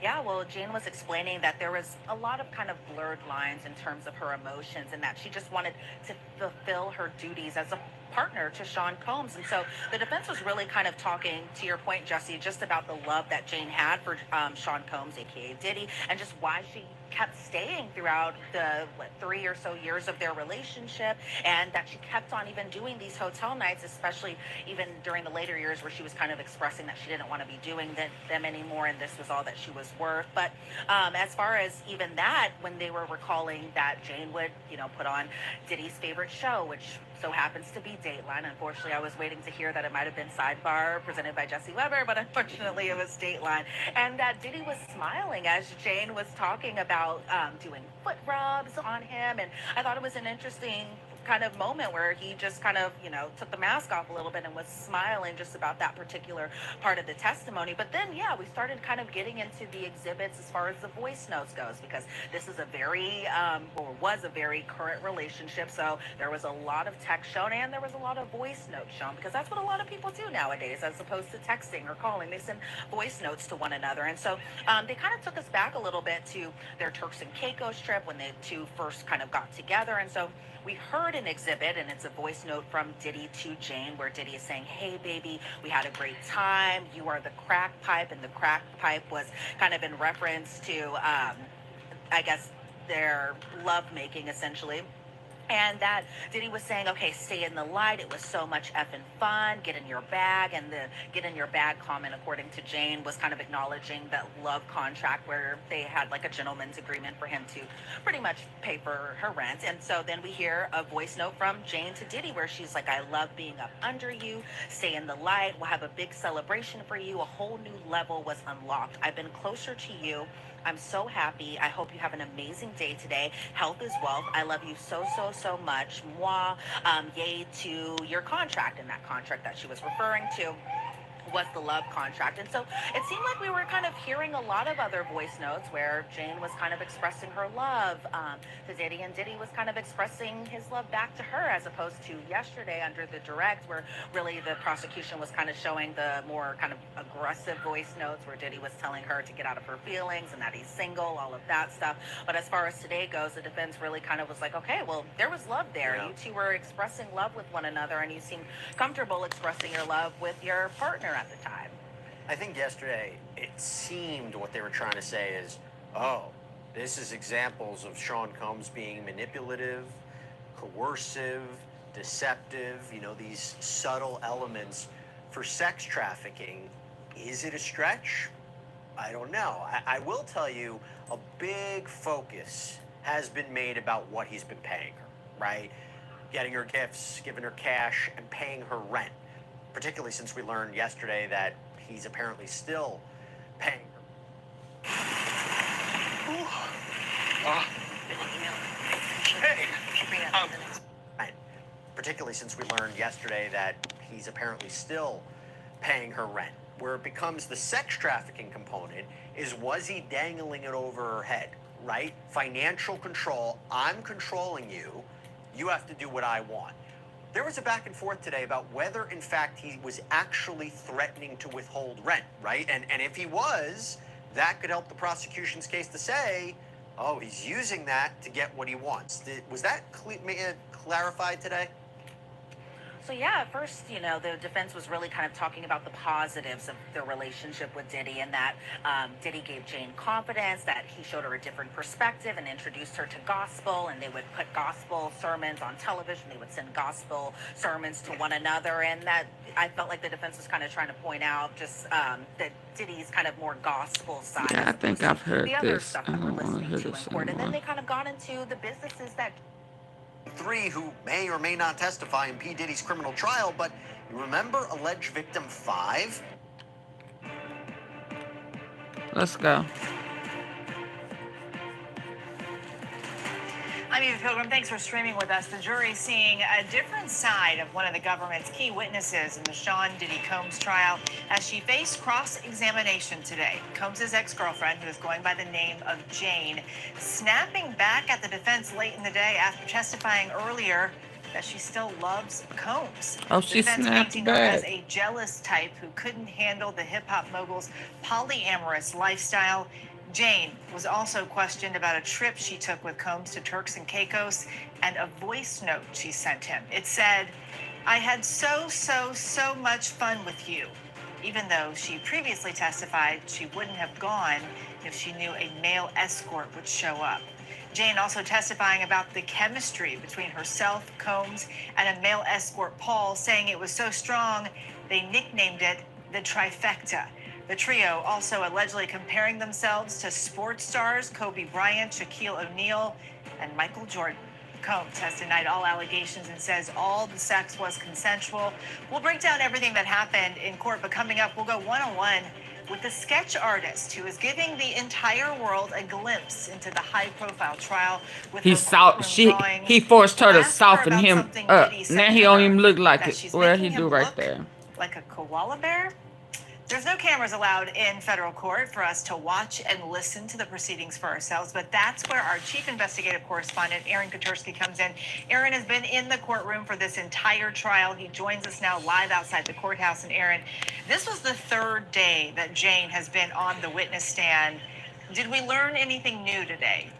Yeah, well, Jane was explaining that there was a lot of kind of blurred lines in terms of her emotions and that she just wanted to fulfill her duties as a partner to Sean Combs. And so the defense was really kind of talking, to your point, Jesse, just about the love that Jane had for Sean Combs, aka Diddy, and just why she kept staying throughout the 3 or so years of their relationship, and that she kept on even doing these hotel nights, especially even during the later years where she was kind of expressing that she didn't want to be doing them anymore and this was all that she was worth. But as far as even that, when they were recalling that Jane would, put on Diddy's favorite show, which so happens to be Dateline. Unfortunately, I was waiting to hear that it might have been Sidebar presented by Jesse Weber, but unfortunately it was Dateline. And that Diddy was smiling as Jane was talking about doing foot rubs on him. And I thought it was an interesting kind of moment where he just kind of, took the mask off a little bit and was smiling just about that particular part of the testimony. But then, yeah, we started kind of getting into the exhibits as far as the voice notes goes, because this is a very, or was a very current relationship. So there was a lot of text shown and there was a lot of voice notes shown, because that's what a lot of people do nowadays, as opposed to texting or calling. They send voice notes to one another. And so they kind of took us back a little bit to their Turks and Caicos trip when the two first kind of got together. And so we heard an exhibit, and it's a voice note from Diddy to Jane, where Diddy is saying, "Hey, baby, we had a great time. You are the crack pipe." And the crack pipe was kind of in reference to, I guess, their lovemaking, essentially. And that Diddy was saying, okay, stay in the light. It was so much effing fun. Get in your bag. And the get in your bag comment, according to Jane, was kind of acknowledging that love contract where they had like a gentleman's agreement for him to pretty much pay for her rent. And so then we hear a voice note from Jane to Diddy where she's like, "I love being up under you. Stay in the light. We'll have a big celebration for you. A whole new level was unlocked. I've been closer to you. I'm so happy. I hope you have an amazing day today. Health is wealth. I love you so, so, so much. Moi. Yay to your contract." And that contract that she was referring to was the love contract. And so it seemed like we were kind of hearing a lot of other voice notes where Jane was kind of expressing her love to Diddy, and Diddy was kind of expressing his love back to her, as opposed to yesterday under the direct, where really the prosecution was kind of showing the more kind of aggressive voice notes where Diddy was telling her to get out of her feelings and that he's single, all of that stuff. But as far as today goes, the defense really kind of was like, okay, well, there was love there. Yeah. You two were expressing love with one another, and you seemed comfortable expressing your love with your partner at the time. I think yesterday it seemed what they were trying to say is, oh, this is examples of Sean Combs being manipulative, coercive, deceptive, these subtle elements for sex trafficking. Is it a stretch? I don't know. I will tell you, a big focus has been made about what he's been paying her, right? Getting her gifts, giving her cash, and paying her rent. Particularly since we learned yesterday that he's apparently still paying her. Particularly since we learned yesterday that he's apparently still paying her rent. Where it becomes the sex trafficking component is, was he dangling it over her head, right? Financial control. I'm controlling you. You have to do what I want. There was a back and forth today about whether, in fact, he was actually threatening to withhold rent, right? And if he was, that could help the prosecution's case to say, oh, he's using that to get what he wants. Was that clarified today? So yeah, at first, the defense was really kind of talking about the positives of their relationship with Diddy, and that Diddy gave Jane confidence, that he showed her a different perspective and introduced her to gospel, and they would put gospel sermons on television. They would send gospel sermons to one another, and that I felt like the defense was kind of trying to point out just that Diddy's kind of more gospel side. Yeah, I think I've heard the other this. stuff I that we're don't want to listening hear to this in court, and then anymore. they kind of got into the businesses that 3 who may or may not testify in P. Diddy's criminal trial, but you remember alleged victim 5? Let's go. I'm Eva Pilgrim. Thanks for streaming with us. The jury seeing a different side of one of the government's key witnesses in the Sean Diddy Combs trial as she faced cross-examination today. Combs' ex-girlfriend, who is going by the name of Jane, snapping back at the defense late in the day after testifying earlier that she still loves Combs. Oh, she snapped painting her back. as a jealous type who couldn't handle the hip-hop mogul's polyamorous lifestyle. Jane was also questioned about a trip she took with Combs to Turks and Caicos and a voice note she sent him. It said, "I had so much fun with you," even though she previously testified she wouldn't have gone if she knew a male escort would show up. Jane also testifying about the chemistry between herself, Combs, and a male escort, Paul, saying it was so strong they nicknamed it the trifecta. The trio also allegedly comparing themselves to sports stars Kobe Bryant, Shaquille O'Neal, and Michael Jordan. Combs has denied all allegations and says all the sex was consensual. We'll break down everything that happened in court, but coming up, we'll go one-on-one with the sketch artist who is giving the entire world a glimpse into the high-profile trial. With He forced her to soften him up. Now he don't even look like it. Well, he do right there. Like a koala bear. There's no cameras allowed in federal court for us to watch and listen to the proceedings for ourselves, but that's where our chief investigative correspondent, Aaron Katersky, comes in. Aaron has been in the courtroom for this entire trial. He joins us now live outside the courthouse. And Aaron, this was the third day that Jane has been on the witness stand. Did we learn anything new today?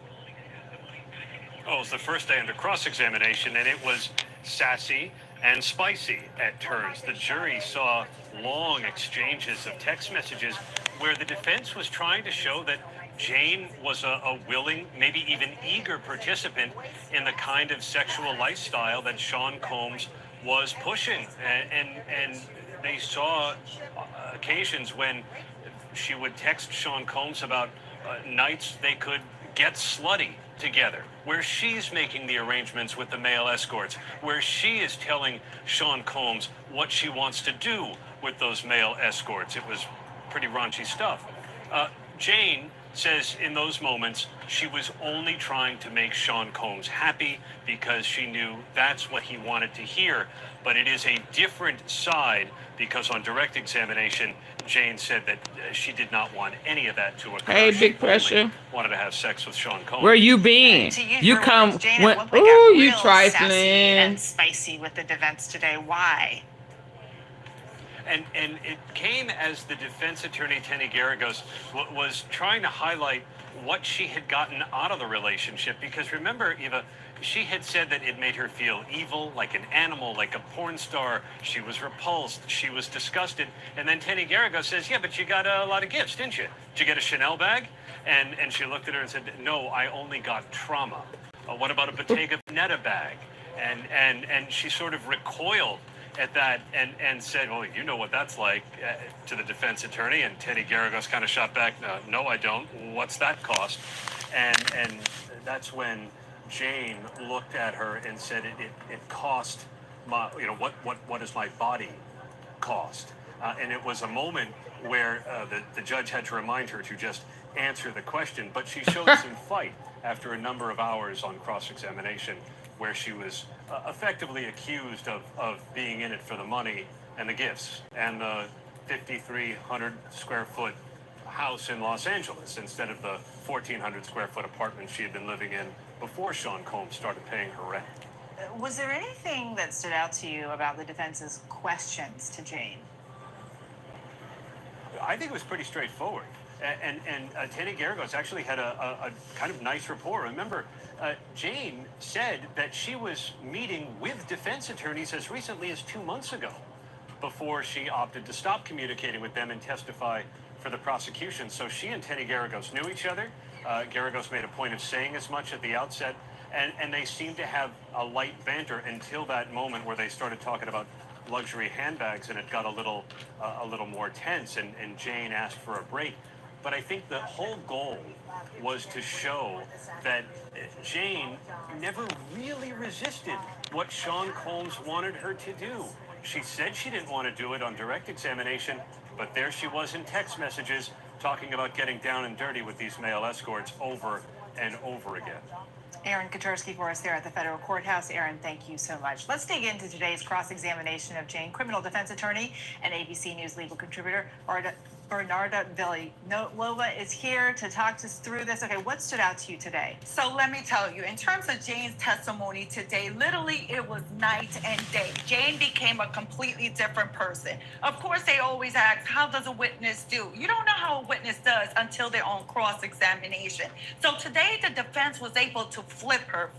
Oh, it was the first day under cross-examination, and it was sassy and spicy at turns. The jury saw long exchanges of text messages where the defense was trying to show that Jane was a willing, maybe even eager participant in the kind of sexual lifestyle that Sean Combs was pushing. And they saw occasions when she would text Sean Combs about nights they could get slutty together, where she's making the arrangements with the male escorts, where she is telling Sean Combs what she wants to do with those male escorts. It was pretty raunchy stuff. Jane says in those moments she was only trying to make Sean Combs happy because she knew that's what he wanted to hear. But it is a different side because on direct examination, Jane said that she did not want any of that to occur. Hey, Big Pressure. Wanted to have sex with Sean Combs. Where you been? You come. Ooh, you trifling. Sassy and spicy with the defense today. Why? And it came as the defense attorney, Tenny Garagos, was trying to highlight what she had gotten out of the relationship. Because remember, Eva, she had said that it made her feel evil, like an animal, like a porn star. She was repulsed. She was disgusted. And then Tenny Garagos says, yeah, but you got a lot of gifts, didn't you? Did you get a Chanel bag? And she looked at her and said, no, I only got trauma. What about a Bottega Veneta bag? And she sort of recoiled at that and said, well, you know what that's like, to the defense attorney. And Tenny Garagos kind of shot back, no, I don't. What's that cost? And that's when Jane looked at her and said, it cost my, what does my body cost? And it was a moment where the judge had to remind her to just answer the question, but she showed some fight after a number of hours on cross-examination where she was effectively accused of being in it for the money and the gifts and the 5,300 square foot house in Los Angeles instead of the 1,400 square foot apartment she had been living in before Sean Combs started paying her rent. Was there anything that stood out to you about the defense's questions to Jane? I think it was pretty straightforward. And Tenny Garagos actually had a kind of nice rapport. Remember, Jane said that she was meeting with defense attorneys as recently as 2 months ago before she opted to stop communicating with them and testify for the prosecution. So she and Tenny Garagos knew each other. Garagos made a point of saying as much at the outset, and they seemed to have a light banter until that moment where they started talking about luxury handbags, and it got a little more tense, and Jane asked for a break. But I think the whole goal was to show that Jane never really resisted what Sean Combs wanted her to do. She said she didn't want to do it on direct examination, but there she was in text messages talking about getting down and dirty with these male escorts over and over again. Aaron Katursky for us there at the federal courthouse. Aaron, thank you so much. Let's dig into today's cross-examination of Jane, criminal defense attorney and ABC News legal contributor Bernarda Villanova is here to talk us through this. Okay, what stood out to you today? So let me tell you, in terms of Jane's testimony today, literally it was night and day. Jane became a completely different person. Of course, they always ask, how does a witness do? You don't know how a witness does until they're on cross-examination. So today the defense was able to flip her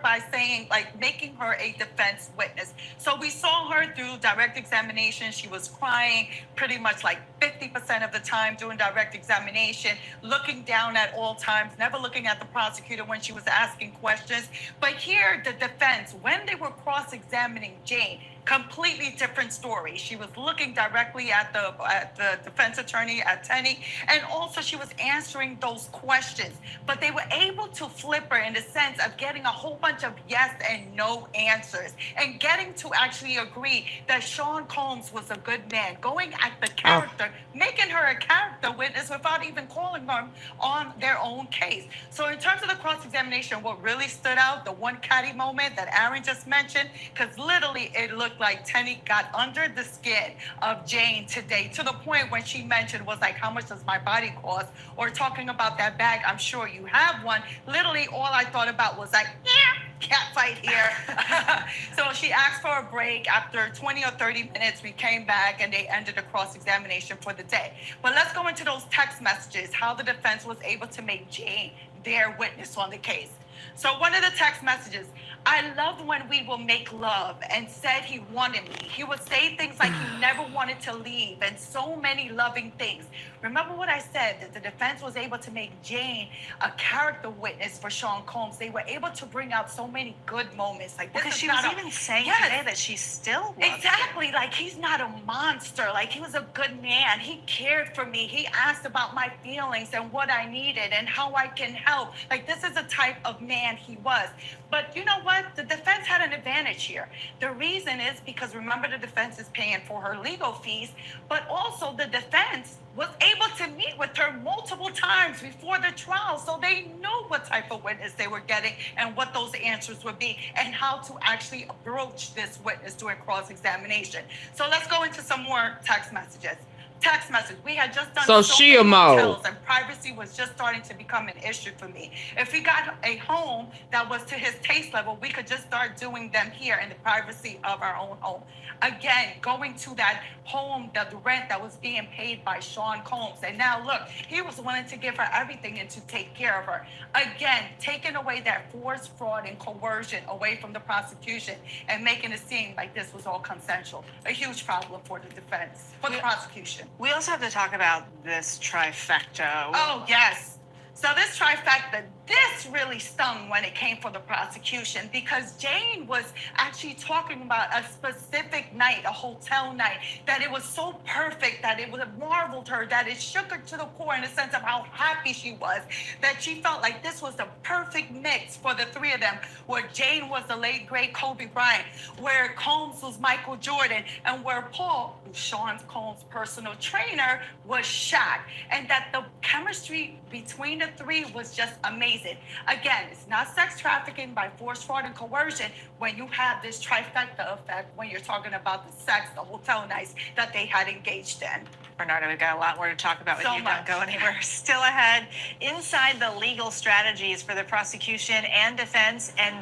by saying, like, making her a defense witness. So we saw her through direct examination. She was crying pretty much like 50% of the time during direct examination, looking down at all times, never looking at the prosecutor when she was asking questions. But here, the defense, when they were cross-examining Jane, completely different story. She was looking directly at the defense attorney, at Tenny, and also she was answering those questions. But they were able to flip her in the sense of getting a whole bunch of yes and no answers and getting to actually agree that Sean Combs was a good man, going at the character, making her a character witness without even calling them on their own case. So in terms of the cross-examination, what really stood out, the one catty moment that Aaron just mentioned, because literally it looked like Tenny got under the skin of Jane today, to the point when she mentioned was like, how much does my body cost? Or talking about that bag, I'm sure you have one. Literally all I thought about was like, yeah, cat fight here. So she asked for a break. After 20 or 30 minutes, we came back and they ended the cross-examination for the day. But let's go into those text messages, how the defense was able to make Jane their witness on the case. So one of the text messages, I loved when we will make love and said he wanted me. He would say things like he never wanted to leave and so many loving things. Remember what I said, that the defense was able to make Jane a character witness for Sean Combs. They were able to bring out so many good moments. Like, because she was even saying today that she still loved exactly, like he's not a monster. Like, he was a good man. He cared for me. He asked about my feelings and what I needed and how I can help. Like, this is the type of man he was. But you know what? The defense had an advantage here. The reason is because, remember, the defense is paying for her legal fees, but also the defense was able to meet with her multiple times before the trial, so they knew what type of witness they were getting and what those answers would be and how to actually approach this witness during cross-examination. So let's go into some more text messages. Text message. We had just done so many hotels and privacy was just starting to become an issue for me. If we got a home that was to his taste level, we could just start doing them here in the privacy of our own home. Again, going to that home, the rent that was being paid by Sean Combs. And now look, he was willing to give her everything and to take care of her. Again, taking away that force, fraud, and coercion away from the prosecution and making it seem like this was all consensual. A huge problem for the defense, for the prosecution. We also have to talk about this trifecta. Oh, yes. So this trifecta, this really stung when it came for the prosecution, because Jane was actually talking about a specific night, a hotel night, that it was so perfect, that it would have marveled her, that it shook her to the core in the sense of how happy she was, that she felt like this was the perfect mix for the three of them, where Jane was the late, great Kobe Bryant, where Combs was Michael Jordan, and where Paul, Sean Combs' personal trainer, was Shaq, and that the chemistry between the three was just amazing. Again, it's not sex trafficking by force, fraud, and coercion when you have this trifecta effect when you're talking about the sex, the hotel nights that they had engaged in. Bernardo, we've got a lot more to talk about with you. Don't go anywhere. Still ahead, inside the legal strategies for the prosecution and defense, and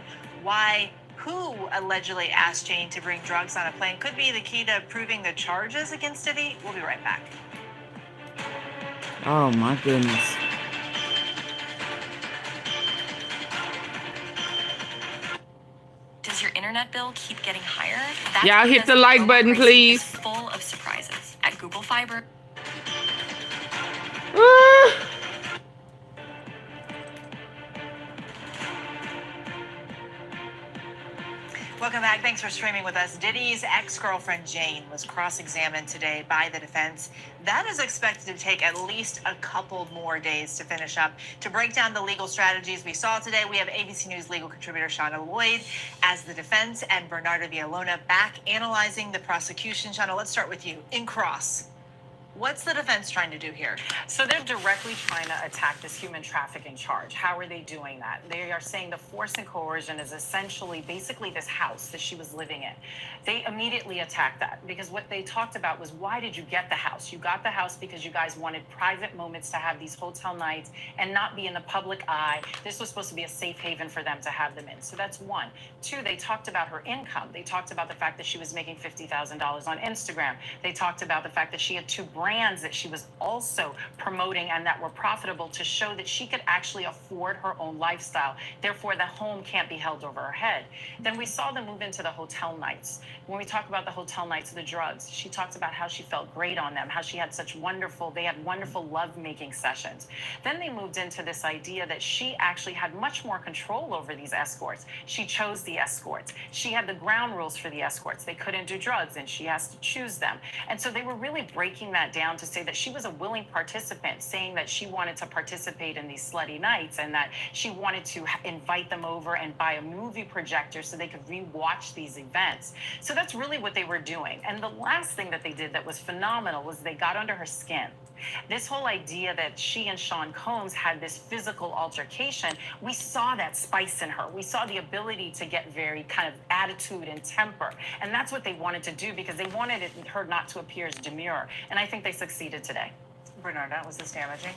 why who allegedly asked Jane to bring drugs on a plane could be the key to proving the charges against Diddy. We'll be right back. Oh my goodness. Does your internet bill keep getting higher? Y'all hit the like button, please. Full of surprises at Google Fiber. Welcome back. Thanks for streaming with us. Diddy's ex-girlfriend Jane was cross-examined today by the defense. That is expected to take at least a couple more days to finish up. To break down the legal strategies we saw today, we have ABC News legal contributor Shauna Lloyd as the defense and Bernarda Villalona back analyzing the prosecution. Shauna, let's start with you. In cross, What's the defense trying to do here? So they're directly trying to attack this human trafficking charge. How are they doing that? They are saying the force and coercion is essentially basically this house that she was living in. They immediately attacked that because what they talked about was, why did you get the house? You got the house because you guys wanted private moments to have these hotel nights and not be in the public eye. This was supposed to be a safe haven for them to have them in. So that's one. Two, they talked about her income. They talked about the fact that she was making $50,000 on Instagram. They talked about the fact that she had 2 brands that she was also promoting and that were profitable to show that she could actually afford her own lifestyle. Therefore, the home can't be held over her head. Then we saw them move into the hotel nights. When we talk about the hotel nights, the drugs, she talked about how she felt great on them, how she had such wonderful love-making sessions. Then they moved into this idea that she actually had much more control over these escorts. She chose the escorts. She had the ground rules for the escorts. They couldn't do drugs and she has to choose them. And so they were really breaking that down to say that she was a willing participant, saying that she wanted to participate in these slutty nights and that she wanted to invite them over and buy a movie projector so they could rewatch these events. So that's really what they were doing. And the last thing that they did that was phenomenal was they got under her skin. This whole idea that she and Sean Combs had this physical altercation, we saw that spice in her. We saw the ability to get very kind of attitude and temper. And that's what they wanted to do because they wanted her not to appear as demure. And I think they succeeded today. Bernarda, was this damaging?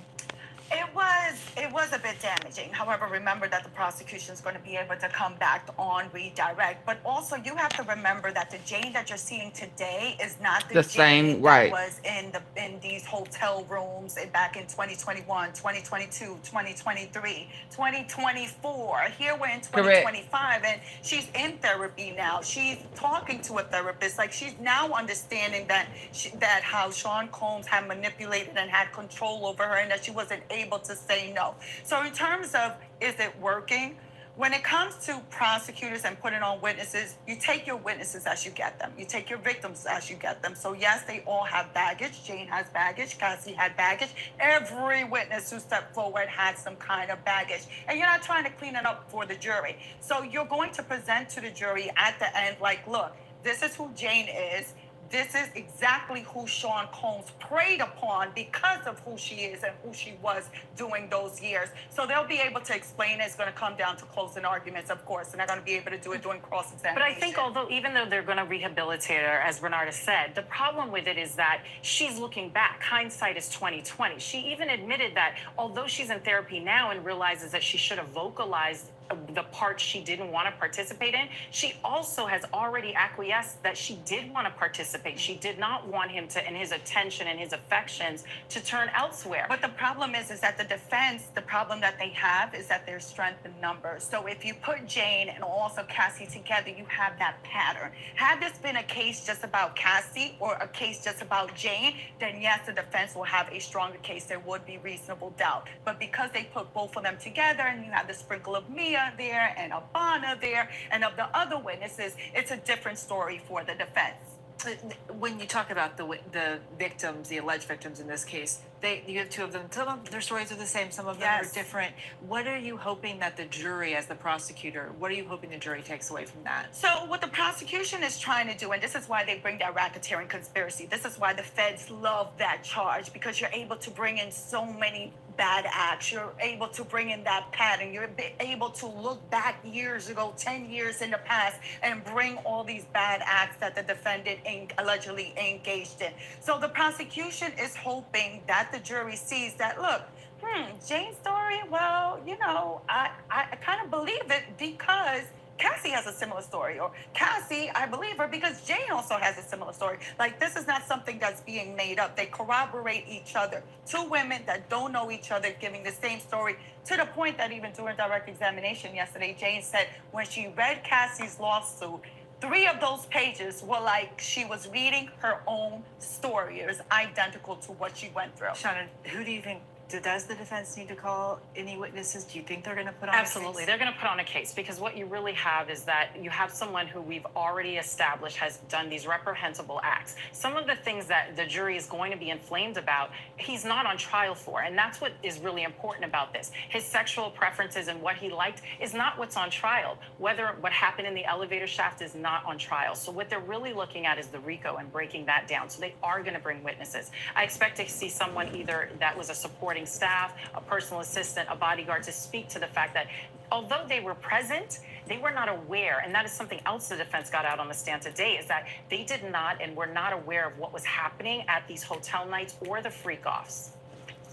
It was a bit damaging. However, remember that the prosecution is going to be able to come back on redirect. But also, you have to remember that the Jane that you're seeing today is not the same, Jane right, that was in these hotel rooms back in 2021, 2022, 2023, 2024. Here we're in 2025, and she's in therapy now. She's talking to a therapist. Like, she's now understanding that that how Sean Combs had manipulated and had control over her, and that she wasn't able to say no. So in terms of, is it working? When it comes to prosecutors and putting on witnesses, you take your witnesses as you get them. You take your victims as you get them. So yes, they all have baggage. Jane has baggage. Cassie had baggage. Every witness who stepped forward had some kind of baggage. And you're not trying to clean it up for the jury. So you're going to present to the jury at the end like, look, this is who Jane is. This is exactly who Sean Combs preyed upon because of who she is and who she was during those years. So they'll be able to explain it. It's going to come down to closing arguments, of course, and they're going to be able to do it during cross-examination. But I think even though they're going to rehabilitate her, as Bernarda said, the problem with it is that she's looking back. Hindsight is 20/20. She even admitted that although she's in therapy now and realizes that she should have vocalized the part she didn't want to participate in, she also has already acquiesced that she did want to participate. She did not want him to, and his attention and his affections, to turn elsewhere. But the problem is that the defense, the problem that they have is that there's strength in numbers. So if you put Jane and also Cassie together, you have that pattern. Had this been a case just about Cassie or a case just about Jane, then yes, the defense will have a stronger case. There would be reasonable doubt. But because they put both of them together and you have the sprinkle of Mia there and Abana there and of the other witnesses, it's a different story for the defense. When you talk about the victims, the alleged victims in this case, you have 2 of them. Some of their stories are the same. Some of them are different. What are you hoping that the jury, as the prosecutor, what are you hoping the jury takes away from that? So what the prosecution is trying to do, and this is why they bring that racketeering conspiracy, this is why the feds love that charge, because you're able to bring in so many bad acts. You're able to bring in that pattern. You're able to look back years ago, 10 years in the past, and bring all these bad acts that the defendant allegedly engaged in. So the prosecution is hoping that the jury sees that, look, Jane's story, well, you know, I kind of believe it because Cassie has a similar story, or Cassie, I believe her because Jane also has a similar story. Like, this is not something that's being made up. They corroborate each other. 2 women that don't know each other giving the same story, to the point that even during direct examination yesterday, Jane said when she read Cassie's lawsuit, 3 of those pages were like she was reading her own story. It was identical to what she went through. Shauna, who do you think Does the defense need to call any witnesses? Do you think they're going to put on Absolutely. They're going to put on a case, because what you really have is that you have someone who we've already established has done these reprehensible acts. Some of the things that the jury is going to be inflamed about, he's not on trial for. And that's what is really important about this. His sexual preferences and what he liked is not what's on trial. Whether what happened in the elevator shaft is not on trial. So what they're really looking at is the RICO and breaking that down. So they are going to bring witnesses. I expect to see someone either that was a supporting staff, a personal assistant, a bodyguard, to speak to the fact that although they were present, they were not aware. And that is something else the defense got out on the stand today, is that they did not and were not aware of what was happening at these hotel nights or the freak-offs.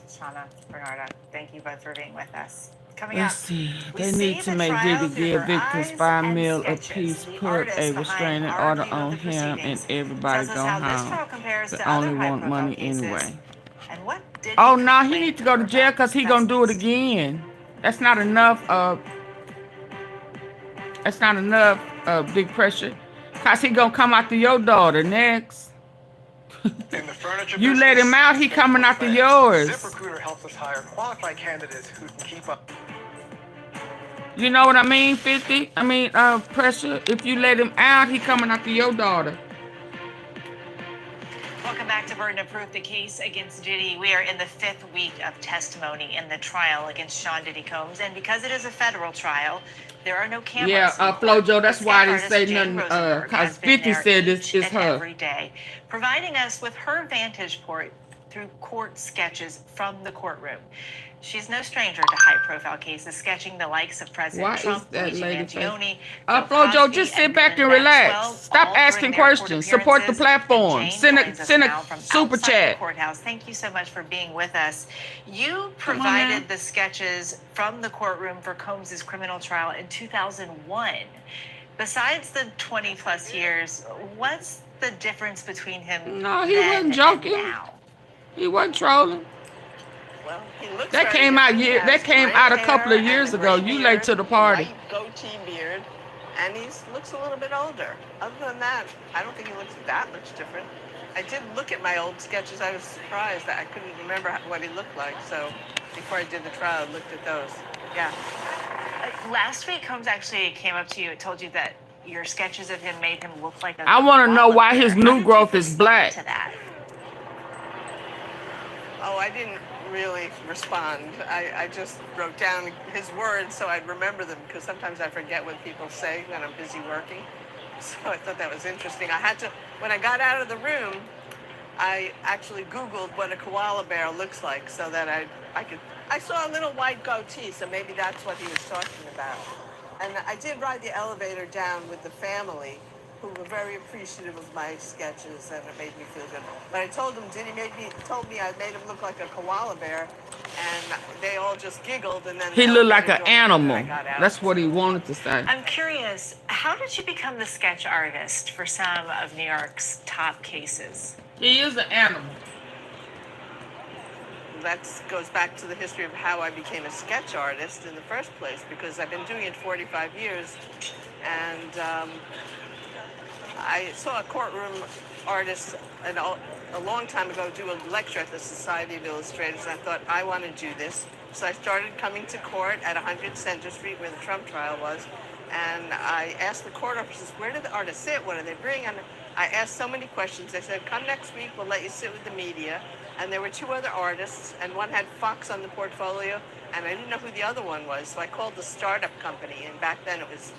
Shauna, Bernarda, thank you both for being with us. Coming Let's up, see. we They see need to the make trial Diddy through give her victims eyes $5 and million sketches. apiece, The put artist a behind restraining our order view of on the him, and proceedings everybody tells us go how this trial home. compares They to only other want high-profile money cases, anyway. and what Diddy Oh, no, he complained needs to go to her jail about. because he That's gonna do it next. again. That's not enough, big pressure. Because he gonna come after your daughter next. In the furniture You let him out, he coming after yours. ZipRecruiter helps us hire qualified candidates who can keep up. You know what I mean, 50? I mean, pressure. If you let him out, he coming after your daughter. Welcome back to Burden of Proof, the case against Diddy. We are in the 5th week of testimony in the trial against Sean Diddy Combs. And because it is a federal trial, there are no cameras. Yeah, Flojo, that's why I didn't say nothing, because 50 said this is her. Every day, providing us with her vantage point through court sketches from the courtroom. She's no stranger to high-profile cases, sketching the likes of President Trump, Luigi Mangione, Flojo, just sit back and relax. Stop asking questions. Support the platform. Send a super chat. Courthouse. Thank you so much for being with us. You provided the sketches from the courtroom for Combs's criminal trial in 2001. Besides the 20-plus years, what's the difference between him? No, he wasn't joking. He wasn't trolling. Well, he looks that came out a couple of years ago. You late to the party. White goatee beard, and he looks a little bit older. Other than that, I don't think he looks that much different. I did look at my old sketches. I was surprised that I couldn't remember what he looked like. So before I did the trial, I looked at those. Yeah. Last week, Combs actually came up to you and told you that your sketches of him made him look like a... I want to know why his new growth is black. To that? Oh, I didn't really respond. I just wrote down his words so I'd remember them, because sometimes I forget what people say when I'm busy working. So I thought that was interesting. I had to, when I got out of the room, I actually Googled what a koala bear looks like so that I saw a little white goatee, so maybe that's what he was talking about. And I did ride the elevator down with the family, who were very appreciative of my sketches, and it made me feel good. But I told them, Diddy told me I made him look like a koala bear, and they all just giggled, and then... He looked like an animal. That's what he wanted to say. I'm curious, how did you become the sketch artist for some of New York's top cases? He is an animal. That goes back to the history of how I became a sketch artist in the first place, because I've been doing it 45 years, and I saw a courtroom artist a long time ago do a lecture at the Society of Illustrators, and I thought, I want to do this. So I started coming to court at 100 Center Street, where the Trump trial was, and I asked the court officers, where do the artists sit? What do they bring? And I asked so many questions. They said, come next week, we'll let you sit with the media. And there were 2 other artists, and one had Fox on the portfolio, and I didn't know who the other one was, so I called the startup company, and back then it was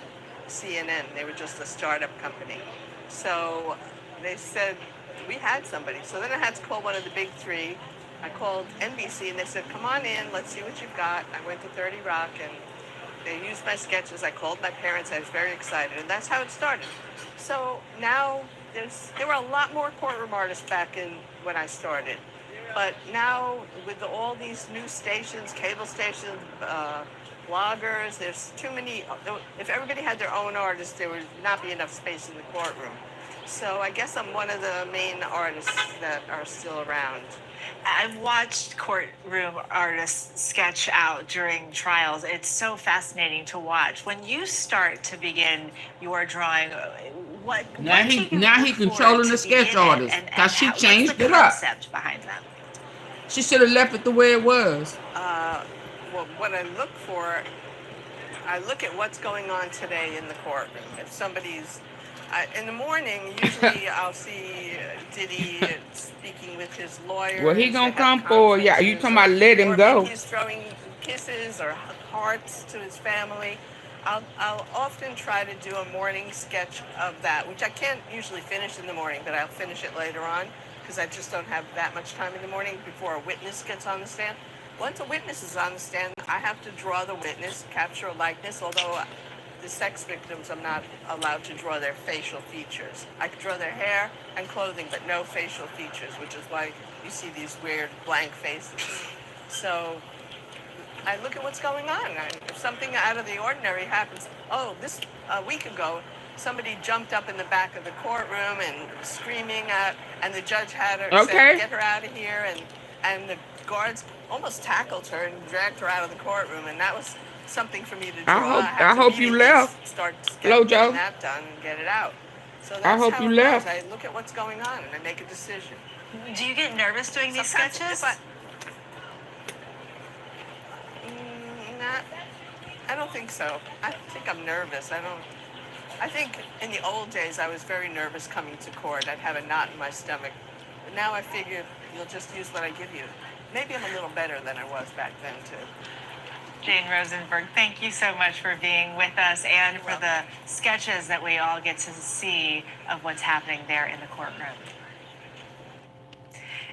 CNN. They were just a startup company. So they said, we had somebody. So then I had to call one of the big 3. I called NBC, and they said, come on in, let's see what you've got. I went to 30 Rock, and they used my sketches. I called my parents. I was very excited, and that's how it started. So now there were a lot more courtroom artists back in when I started. But now with all these new stations, cable stations, bloggers, there's too many. If everybody had their own artists, there would not be enough space in the courtroom. So I guess I'm one of the main artists that are still around. I've watched courtroom artists sketch out during trials. It's so fascinating to watch. When you start to begin your drawing, now he controlling the sketch artist, because she changed it up. Concept behind them. She should have left it the way it was. Well, what I look for, I look at what's going on today in the courtroom. If somebody's, in the morning, usually I'll see Diddy speaking with his lawyers. Well, he gonna come forward. Yeah, you talking about let him go. Maybe he's throwing kisses or hearts to his family. I'll often try to do a morning sketch of that, which I can't usually finish in the morning, but I'll finish it later on because I just don't have that much time in the morning before a witness gets on the stand. Once a witness is on the stand, I have to draw the witness, capture a likeness, although the sex victims, I'm not allowed to draw their facial features. I can draw their hair and clothing, but no facial features, which is why you see these weird blank faces. So I look at what's going on. If something out of the ordinary happens, this a week ago, somebody jumped up in the back of the courtroom and screaming and the judge had her say, get her out of here, and the guards almost tackled her and dragged her out of the courtroom, and that was something for me to draw. I hope you left. Start getting that done and get it out. So that's I hope how you it left. goes. I look at what's going on and I make a decision. Do you get nervous doing these sketches? I don't think so. I think I'm nervous. I think in the old days I was very nervous coming to court. I'd have a knot in my stomach. But now I figure you'll just use what I give you. Maybe I'm a little better than I was back then too. Jane Rosenberg, thank you so much for being with us and for the sketches that we all get to see of what's happening there in the courtroom.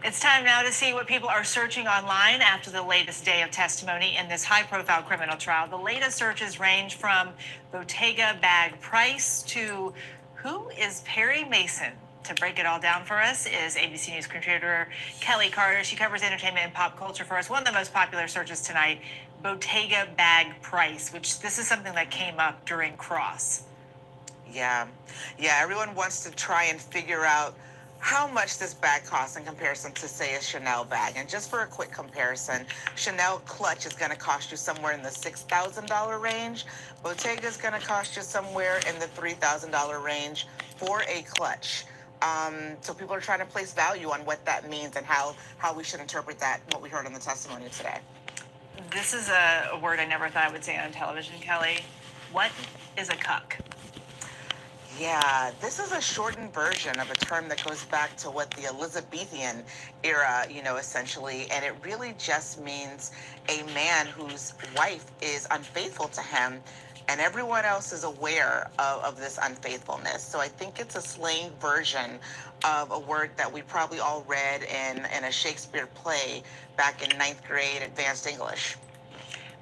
It's time now to see what people are searching online after the latest day of testimony in this high-profile criminal trial. The latest searches range from Bottega bag price to who is Perry Mason. To break it all down for us is ABC News contributor Kelly Carter. She covers entertainment and pop culture for us. One of the most popular searches tonight, Bottega bag price, which this is something that came up during Cross. Yeah, everyone wants to try and figure out how much this bag costs in comparison to, say, a Chanel bag. And just for a quick comparison, Chanel clutch is going to cost you somewhere in the $6,000 range. Bottega is going to cost you somewhere in the $3,000 range for a clutch. So people are trying to place value on what that means and how we should interpret that, what we heard in the testimony today. This is a word I never thought I would say on television, Kelly. What is a cuck? Yeah, this is a shortened version of a term that goes back to what the Elizabethan era, essentially, and it really just means a man whose wife is unfaithful to him, and everyone else is aware of this unfaithfulness. So I think it's a slang version of a word that we probably all read in a Shakespeare play back in 9th grade advanced English.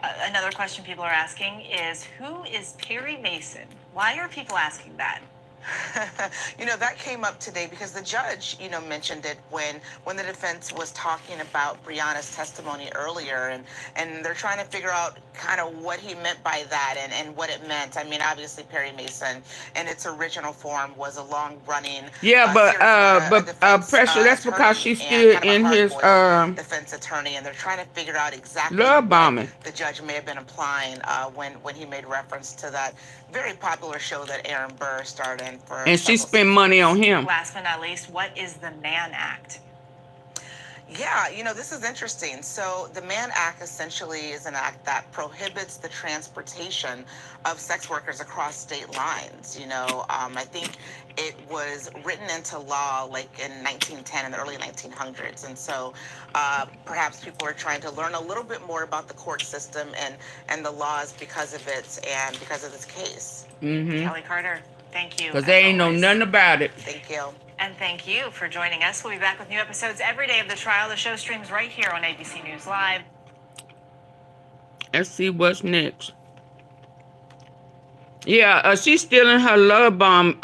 Another question people are asking is, who is Perry Mason? Why are people asking that? That came up today because the judge, mentioned it when the defense was talking about Breonna's testimony earlier, and they're trying to figure out kind of what he meant by that and what it meant. I mean, obviously Perry Mason in its original form was a long-running pressure. That's because she stood in his defense attorney, and they're trying to figure out exactly love bombing the judge may have been applying when he made reference to that very popular show that Aaron Burr starred in. And she spent money on him. Last but not least, what is the Mann Act? Yeah, this is interesting. So the Mann Act essentially is an act that prohibits the transportation of sex workers across state lines. I think it was written into law like in 1910 in the early 1900s. And so perhaps people are trying to learn a little bit more about the court system and the laws because of it and because of this case. Kelly Carter, thank you. Because they ain't know nothing about it. Thank you. And thank you for joining us. We'll be back with new episodes every day of the trial. The show streams right here on ABC News Live. Let's see what's next. Yeah, she's still in her love bomb.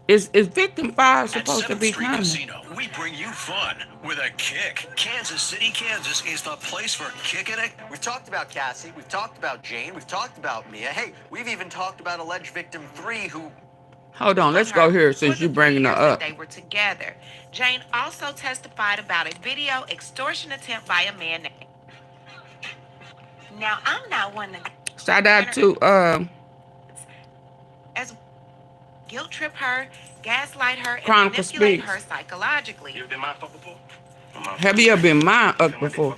Is victim 5 supposed to be coming? Casino, we bring you fun with a kick. Kansas City, Kansas is the place for kicking it. We've talked about Cassie. We've talked about Jane. We've talked about Mia. Hey, we've even talked about alleged victim 3 who... Hold on, let's go here since you're bringing her up. They were together. Jane also testified about a video extortion attempt by a man. Now, I'm not one to... Shout out to... as guilt trip her, gaslight her, and Chronicle manipulate Speaks. her psychologically. You've been my fault before? Have you ever been mind up before?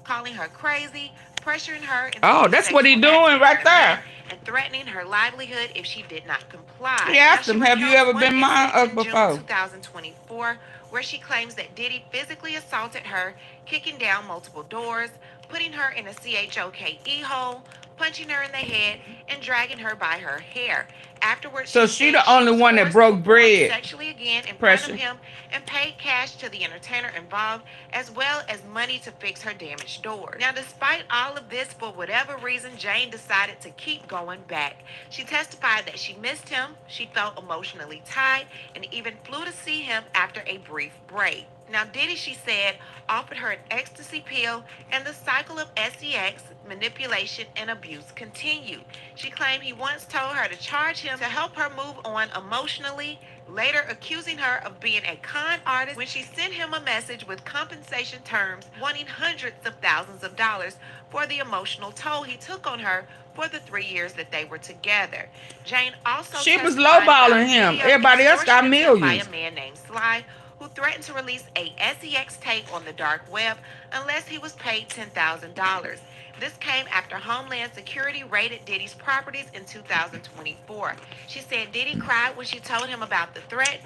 Calling her crazy, pressuring her into Oh, that's what he doing right there. and threatening her livelihood if she did not comply. He asked him, have you ever been mind up June before? 2024, where she claims that Diddy physically assaulted her, kicking down multiple doors, putting her in a CHOKE hole, punching her in the head, and dragging her by her hair. Afterwards, So she the only one that broke bread. Sexually again in front of him and paid cash to the entertainer involved, as well as money to fix her damaged door. Now, despite all of this, for whatever reason, Jane decided to keep going back. She testified that she missed him, she felt emotionally tied, and even flew to see him after a brief break. Now, Diddy, she said, offered her an ecstasy pill, and the cycle of SEX, manipulation, and abuse continued. She claimed he once told her to charge him to help her move on emotionally, later accusing her of being a con artist when she sent him a message with compensation terms, wanting hundreds of thousands of dollars for the emotional toll he took on her for the 3 years that they were together. Jane also she was testified about lowballing him. video Everybody else got extortion millions. by a man named Sly, who threatened to release a SEX tape on the dark web unless he was paid $10,000. This came after Homeland Security raided Diddy's properties in 2024. She said Diddy cried when she told him about the threat.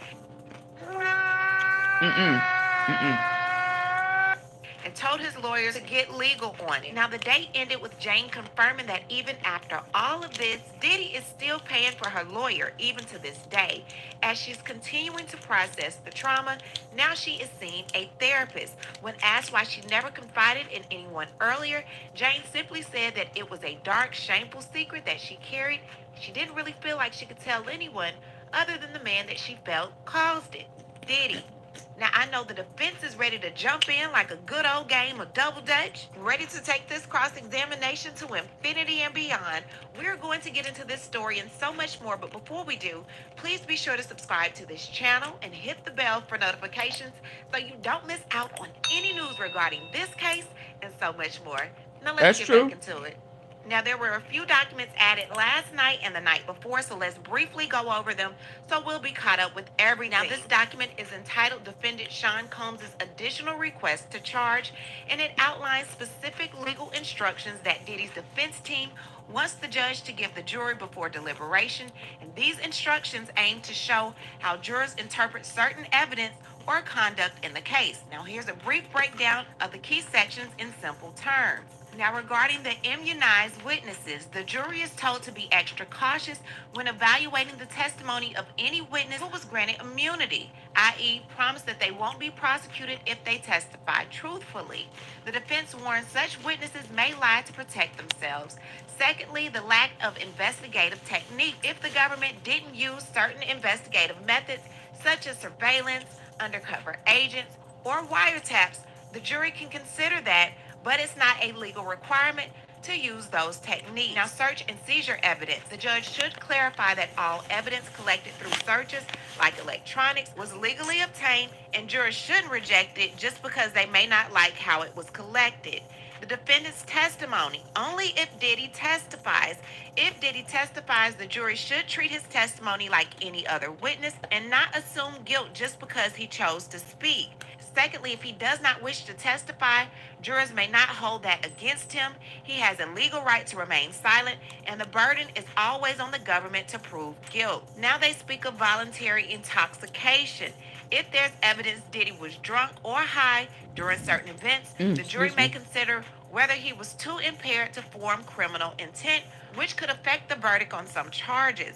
And told his lawyers to get legal on it. Now, the date ended with Jane confirming that even after all of this, Diddy is still paying for her lawyer, even to this day. As she's continuing to process the trauma, now she is seeing a therapist. When asked why she never confided in anyone earlier, Jane simply said that it was a dark, shameful secret that she carried. She didn't really feel like she could tell anyone other than the man that she felt caused it, Diddy. Now, I know the defense is ready to jump in like a good old game of double dutch, ready to take this cross-examination to infinity and beyond. We're going to get into this story and so much more, but before we do, please be sure to subscribe to this channel and hit the bell for notifications so you don't miss out on any news regarding this case and so much more. Now, let's get back into it. Now, there were a few documents added last night and the night before, so let's briefly go over them so we'll be caught up with everything. Now, this document is entitled Defendant Sean Combs' Additional Request to Charge, and it outlines specific legal instructions that Diddy's defense team wants the judge to give the jury before deliberation, and these instructions aim to show how jurors interpret certain evidence or conduct in the case. Now, here's a brief breakdown of the key sections in simple terms. Now, regarding the immunized witnesses, the jury is told to be extra cautious when evaluating the testimony of any witness who was granted immunity, i.e., promise that they won't be prosecuted if they testify truthfully. The defense warns such witnesses may lie to protect themselves. Secondly, the lack of investigative technique. If the government didn't use certain investigative methods, such as surveillance, undercover agents, or wiretaps, the jury can consider that, but it's not a legal requirement to use those techniques. Now, search and seizure evidence. The judge should clarify that all evidence collected through searches, like electronics, was legally obtained, and jurors shouldn't reject it just because they may not like how it was collected. The defendant's testimony, only if Diddy testifies. If Diddy testifies, the jury should treat his testimony like any other witness and not assume guilt just because he chose to speak. Secondly, if he does not wish to testify, jurors may not hold that against him. He has a legal right to remain silent, and the burden is always on the government to prove guilt. Now they speak of voluntary intoxication. If there's evidence Diddy was drunk or high during certain events, the jury may consider whether he was too impaired to form criminal intent, which could affect the verdict on some charges.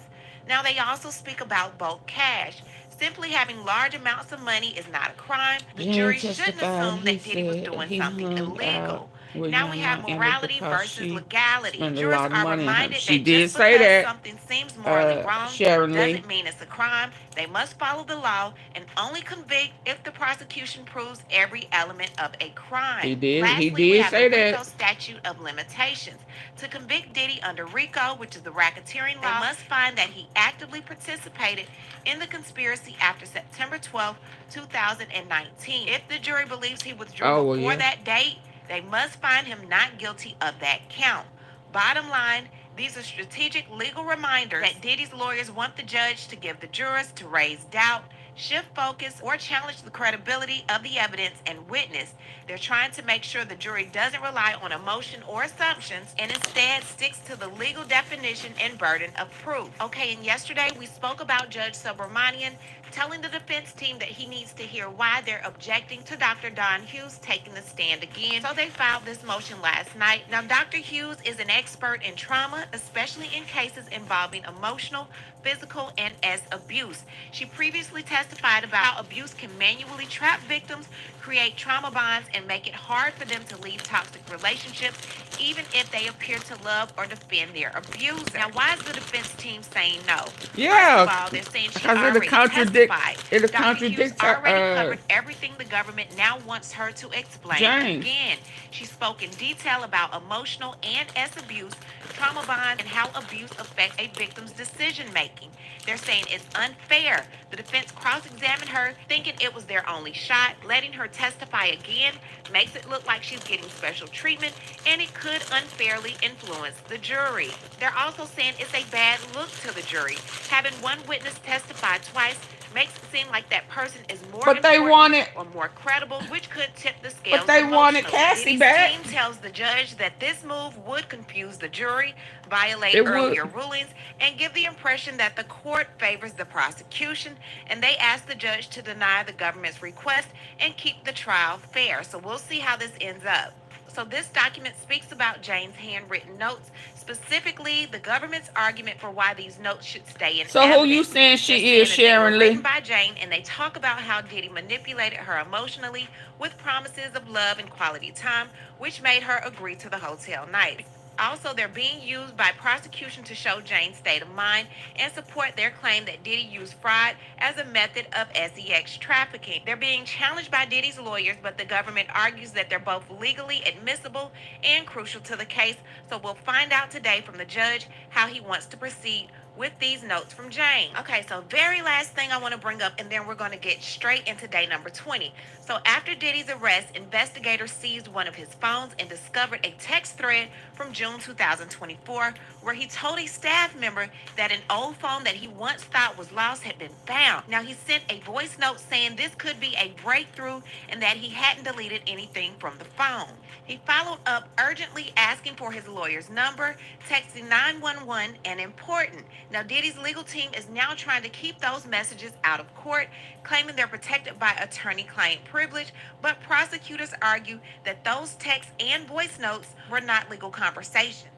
Now they also speak about bulk cash. Simply having large amounts of money is not a crime. The jury shouldn't assume that Diddy was doing something illegal. Now we have morality versus legality. Jurors are reminded that just because something seems morally wrong doesn't mean it's a crime. They must follow the law and only convict if the prosecution proves every element of a crime. He did. Lastly, He we did have say the that. RICO statute of limitations. To convict Diddy under RICO, which is the racketeering law, they must find that he actively participated in the conspiracy after September 12, 2019. If the jury believes he withdrew before that date, they must find him not guilty of that count. Bottom line, these are strategic legal reminders that Diddy's lawyers want the judge to give the jurors to raise doubt, shift focus, or challenge the credibility of the evidence and witness. They're trying to make sure the jury doesn't rely on emotion or assumptions and instead sticks to the legal definition and burden of proof. Okay, and yesterday we spoke about Judge Subramanian telling the defense team that he needs to hear why they're objecting to Dr. Don Hughes taking the stand again. So they filed this motion last night. Now, Dr. Hughes is an expert in trauma, especially in cases involving emotional, physical, and abuse. She previously testified about how abuse can manually trap victims, create trauma bonds, and make it hard for them to leave toxic relationships, even if they appear to love or defend their abuser. Now, why is the defense team saying no? Yeah, First of all, they're saying she because already testified. it Dr. Hughes contradicts already covered everything the government now wants her to explain James. again. She spoke in detail about emotional and abuse, trauma bonds, and how abuse affects a victim's decision making. They're saying it's unfair. The defense cross-examined her, thinking it was their only shot. Letting her testify again makes it look like she's getting special treatment, and it could unfairly influence the jury. They're also saying it's a bad look to the jury. Having one witness testify twice makes it seem like that person is more But they wanted, or more credible, which could tip the scales. But they wanted Cassie Diddy's back. team tells the judge that this move would confuse the jury, violate It would. earlier rulings, and give the impression that the court favors the prosecution, and they asked the judge to deny the government's request and keep the trial fair. So we'll see how this ends up. So this document speaks about Jane's handwritten notes, specifically the government's argument for why these notes should stay in So evidence. who you saying she They're is, saying that they were Sharon Lee? written by Jane, and they talk about how Diddy manipulated her emotionally with promises of love and quality time, which made her agree to the hotel night. Also, they're being used by prosecution to show Jane's state of mind and support their claim that Diddy used fraud as a method of S3X trafficking. They're being challenged by Diddy's lawyers, but the government argues that they're both legally admissible and crucial to the case. So we'll find out today from the judge how he wants to proceed with these notes from Jane. Okay, so very last thing I want to bring up, and then we're going to get straight into day number 20. So after Diddy's arrest, investigators seized one of his phones and discovered a text thread from June 2024 where he told a staff member that an old phone that he once thought was lost had been found. Now, he sent a voice note saying this could be a breakthrough and that he hadn't deleted anything from the phone. He followed up urgently asking for his lawyer's number, texting 911 and important. Now, Diddy's legal team is now trying to keep those messages out of court, claiming they're protected by attorney-client privilege, but prosecutors argue that those texts and voice notes were not legal conversation.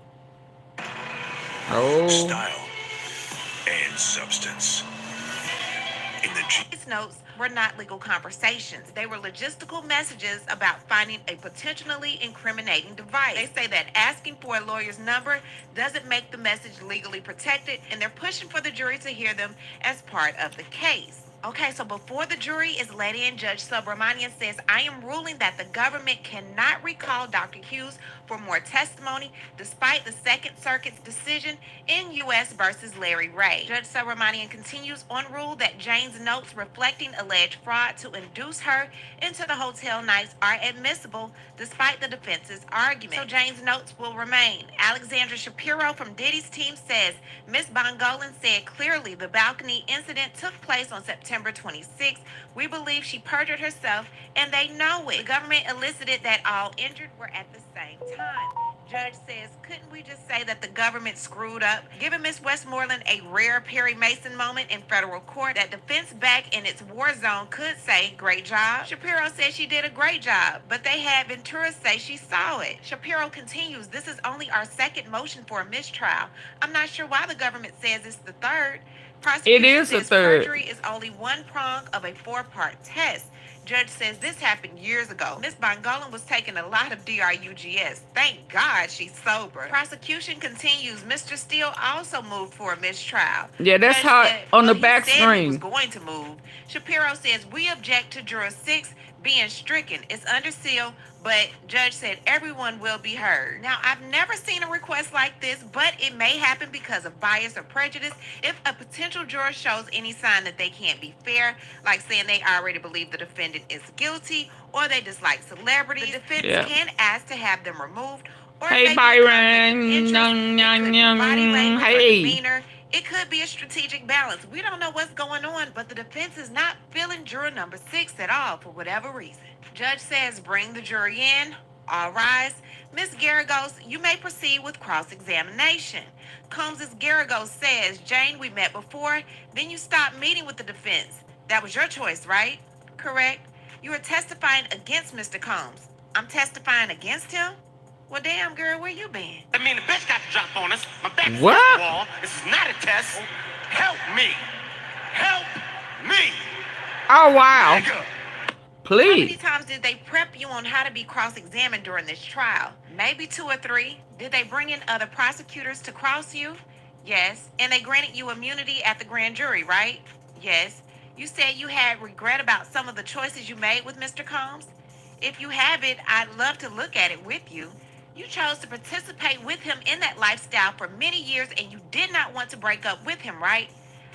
Style and substance. In the These notes were not legal conversations. They were logistical messages about finding a potentially incriminating device. They say that asking for a lawyer's number doesn't make the message legally protected, and they're pushing for the jury to hear them as part of the case. Okay, so before the jury is let in, Judge Subramanian says, I am ruling that the government cannot recall Dr. Hughes for more testimony, despite the Second Circuit's decision in U.S. versus Larry Ray. Judge Subramanian continues on rule that Jane's notes reflecting alleged fraud to induce her into the hotel nights are admissible, despite the defense's argument. So Jane's notes will remain. Alexandra Shapiro from Diddy's team says, Ms. Bongolan said clearly the balcony incident took place on September 26th. We believe she perjured herself, and they know it. The government elicited that all injured were at the same time. Judge says, couldn't we just say that the government screwed up? Giving Ms. Westmoreland a rare Perry Mason moment in federal court, that defense back in its war zone could say, great job. Shapiro said she did a great job, but they had Ventura say she saw it. Shapiro continues, this is only our second motion for a mistrial. I'm not sure why the government says it's the third. It is a third. Perjury is only one prong of a four-part test. Judge says this happened years ago. Ms. Bongolan was taking a lot of DRUGS. Thank God she's sober. Prosecution continues. Mr. Steele also moved for a mistrial. Yeah, that's Judge how said, on the he back said he screen. was going to move. Shapiro says we object to Juror 6 being stricken. It's under seal, but judge said everyone will be heard. Now, I've never seen a request like this, but it may happen because of bias or prejudice. If a potential juror shows any sign that they can't be fair, like saying they already believe the defendant is guilty or they dislike celebrities, the defense can ask to have them removed. Or Hey, Byron. Hey. It could be a strategic balance. We don't know what's going on, but the defense is not feeling juror number 6 at all for whatever reason. Judge says bring the jury in. All rise. Ms. Garagos, you may proceed with cross-examination. Combs' Garagos says, Jane, we met before, then you stopped meeting with the defense. That was your choice, right? Correct. You are testifying against Mr. Combs. I'm testifying against him? Well, damn, girl, where you been? I mean, the bitch got to drop on us. My back's against What? the wall. This is not a test. Help me. Help me. Oh, wow. Nigga. How many Please. times did they prep you on how to be cross-examined during this trial? Maybe 2 or 3. Did they bring in other prosecutors to cross you? Yes. And they granted you immunity at the grand jury, right? Yes. You said you had regret about some of the choices you made with Mr. Combs? If you have it, I'd love to look at it with you. You chose to participate with him in that lifestyle for many years and you did not want to break up with him, right?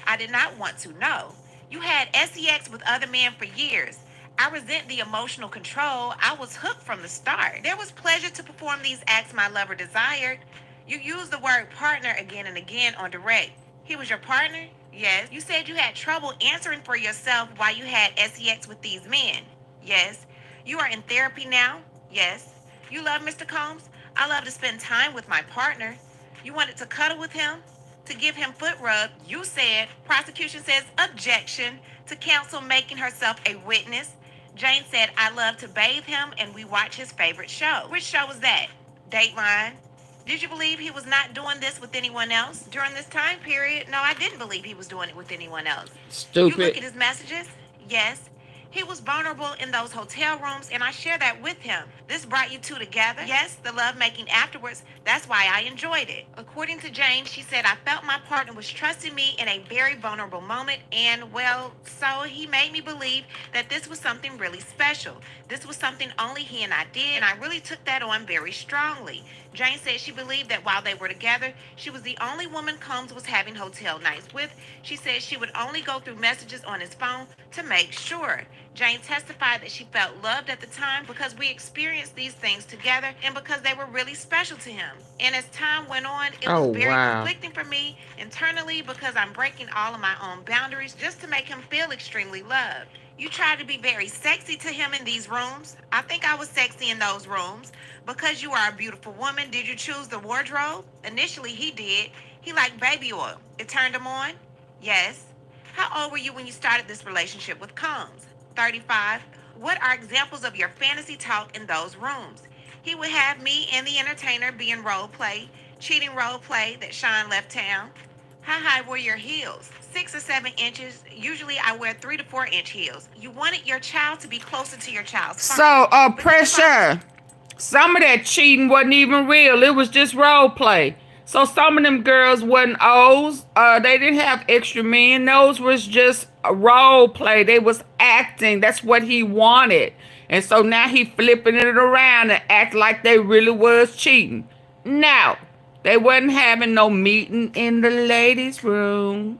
I did not want to, no. You had S3X with other men for years. I resent the emotional control. I was hooked from the start. There was pleasure to perform these acts my lover desired. You used the word partner again and again on direct. He was your partner? Yes. You said you had trouble answering for yourself while you had S3X with these men? Yes. You are in therapy now? Yes. You love Mr. Combs? I love to spend time with my partner. You wanted to cuddle with him? To give him foot rub? You said, prosecution says objection to counsel making herself a witness. Jane said, I love to bathe him and we watch his favorite show. Which show was that? Dateline. Did you believe he was not doing this with anyone else during this time period? No, I didn't believe he was doing it with anyone else. You look Stupid. at his messages? Yes. He was vulnerable in those hotel rooms, and I share that with him. This brought you two together? Yes, the lovemaking afterwards. That's why I enjoyed it. According to Jane, she said, I felt my partner was trusting me in a very vulnerable moment, and, well, so he made me believe that this was something really special. This was something only he and I did, and I really took that on very strongly. Jane said she believed that while they were together, she was the only woman Combs was having hotel nights with. She said she would only go through messages on his phone to make sure. Jane testified that she felt loved at the time because we experienced these things together and because they were really special to him. And as time went on, it was very conflicting for me internally because I'm breaking all of my own boundaries just to make him feel extremely loved. You tried to be very sexy to him in these rooms. I think I was sexy in those rooms. Because you are a beautiful woman, did you choose the wardrobe? Initially, he did. He liked baby oil. It turned him on? Yes. How old were you when you started this relationship with Combs? 35. What are examples of your fantasy talk in those rooms? He would have me and the entertainer be in role play, cheating role play that Sean left town. How high were your heels? 6 or 7 inches. Usually I wear 3 to 4 inch heels. You wanted your child to be closer to your child's father. So, pressure. Some of that cheating wasn't even real. It was just role play. So some of them girls wasn't O's. They didn't have extra men. Those was just a role play. They was acting. That's what he wanted. And so now he flipping it around and act like they really was cheating. No, they wasn't having no meeting in the ladies' room.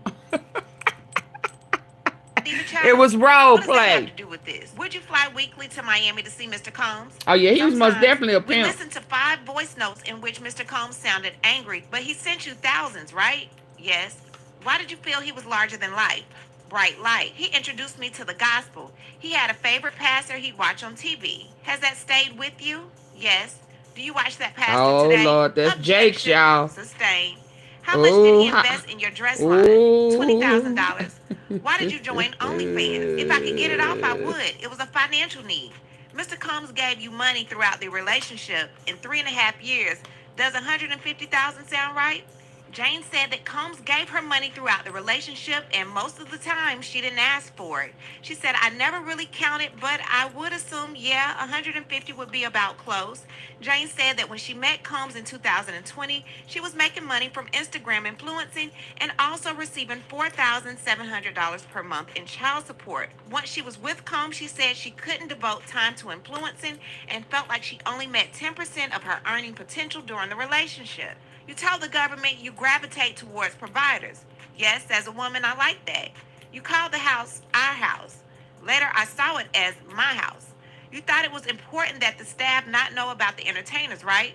It was role play. What does that have to do with this? Would you fly weekly to Miami to see Mr. Combs? Oh yeah, he was most definitely a We pimp. listened to 5 voice notes in which Mr. Combs sounded angry, but he sent you thousands, right? Yes. Why did you feel he was larger than life? Bright light. He introduced me to the gospel. He had a favorite pastor he'd watch on TV. Has that stayed with you? Yes. Do you watch that pastor today? Oh Lord, that's Jake's, y'all. Sustained. How much did he invest in your dress line? $20,000. Why did you join OnlyFans? If I could get it off, I would. It was a financial need. Mr. Combs gave you money throughout the relationship in 3.5 years. Does $150,000 sound right? Jane said that Combs gave her money throughout the relationship, and most of the time she didn't ask for it. She said, I never really counted, but I would assume, yeah, 150 would be about close. Jane said that when she met Combs in 2020, she was making money from Instagram influencing and also receiving $4,700 per month in child support. Once she was with Combs, she said she couldn't devote time to influencing and felt like she only met 10% of her earning potential during the relationship. You tell the government you gravitate towards providers. Yes, as a woman, I like that. You called the house our house. Later, I saw it as my house. You thought it was important that the staff not know about the entertainers, right?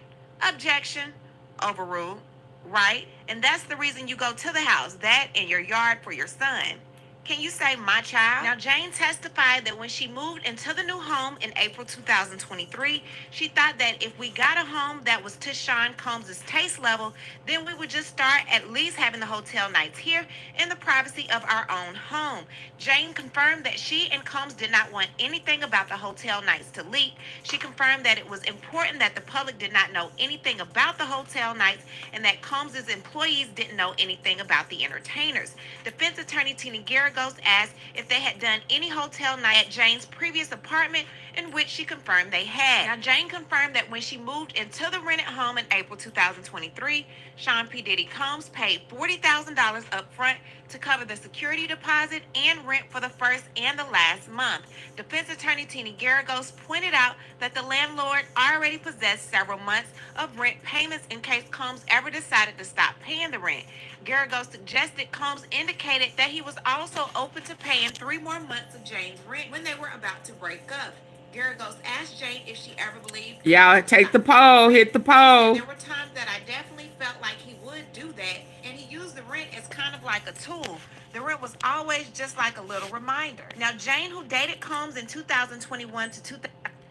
Objection. Overruled. right? And that's the reason you go to the house, that and your yard for your son. Can you say my child? Now, Jane testified that when she moved into the new home in April 2023, she thought that if we got a home that was to Sean Combs' taste level, then we would just start at least having the hotel nights here in the privacy of our own home. Jane confirmed that she and Combs did not want anything about the hotel nights to leak. She confirmed that it was important that the public did not know anything about the hotel nights and that Combs' employees didn't know anything about the entertainers. Defense attorney Tina Garagos asked if they had done any hotel night at Jane's previous apartment, in which she confirmed they had. Now, Jane confirmed that when she moved into the rented home in April 2023, Sean P. Diddy Combs paid $40,000 up front to cover the security deposit and rent for the first and the last month. Defense attorney Tina Garagos pointed out that the landlord already possessed several months of rent payments in case Combs ever decided to stop paying the rent. Garagos suggested Combs indicated that he was also open to paying 3 more months of Jane's rent when they were about to break up. Garagos asked Jane if she ever believed. Y'all take the poll, hit the poll. There were times that I definitely felt like he would do that, and he used the rent as kind of like a tool. The rent was always just like a little reminder. Now, Jane, who dated Combs in 2021 to 2000,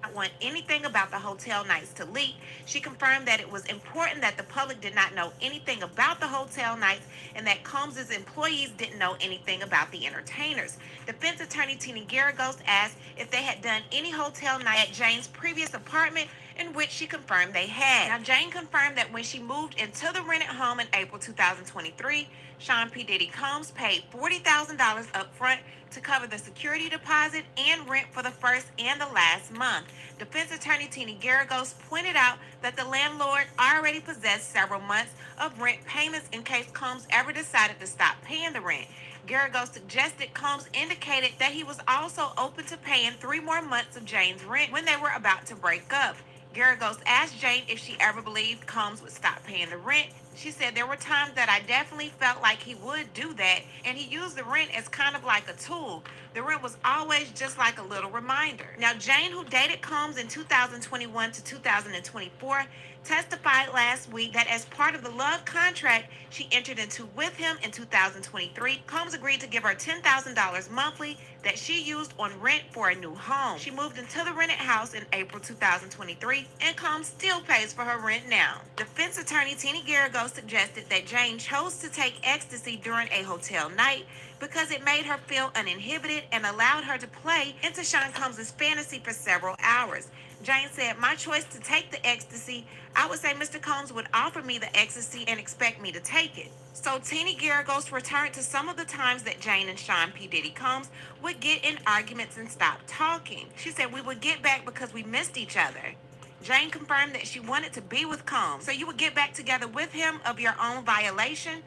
not want anything about the hotel nights to leak. She confirmed that it was important that the public did not know anything about the hotel nights and that Combs' employees didn't know anything about the entertainers. Defense attorney Tina Garagos asked if they had done any hotel night at Jane's previous apartment, in which she confirmed they had. Now, Jane confirmed that when she moved into the rented home in April 2023, Sean P. Diddy Combs paid $40,000 up front to cover the security deposit and rent for the first and the last month. Defense attorney Tina Garagos pointed out that the landlord already possessed several months of rent payments in case Combs ever decided to stop paying the rent. Garagos suggested Combs indicated that he was also open to paying 3 more months of Jane's rent when they were about to break up. Garagos asked Jane if she ever believed Combs would stop paying the rent. She said there were times that I definitely felt like he would do that, and he used the rent as kind of like a tool. The rent was always just like a little reminder. Now, Jane, who dated Combs in 2021 to 2024, testified last week that as part of the love contract she entered into with him in 2023, Combs agreed to give her $10,000 monthly that she used on rent for a new home. She moved into the rented house in April 2023, and Combs still pays for her rent now. Defense attorney Tina Garagos suggested that Jane chose to take ecstasy during a hotel night because it made her feel uninhibited and allowed her to play into Sean Combs' fantasy for several hours. Jane said, "My choice to take the ecstasy, I would say Mr. Combs would offer me the ecstasy and expect me to take it." So Tina Garagos returned to some of the times that Jane and Sean P. Diddy Combs would get in arguments and stop talking. She said, "We would get back because we missed each other." Jane confirmed that she wanted to be with Combs. "So you would get back together with him of your own violation?"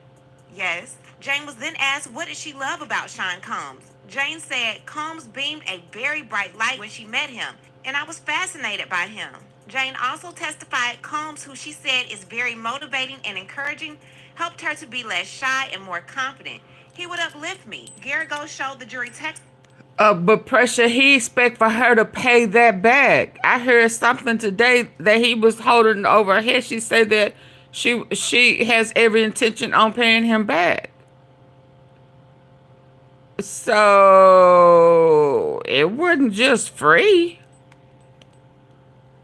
Yes. Jane was then asked, what did she love about Sean Combs? Jane said, "Combs beamed a very bright light when she met him, and I was fascinated by him." Jane also testified Combs, who she said is very motivating and encouraging, helped her to be less shy and more confident. "He would uplift me." Garagos showed the jury text. But pressure, he expect for her to pay that back. I heard something today that he was holding over her head. She said that she has every intention on paying him back. So it wasn't just free.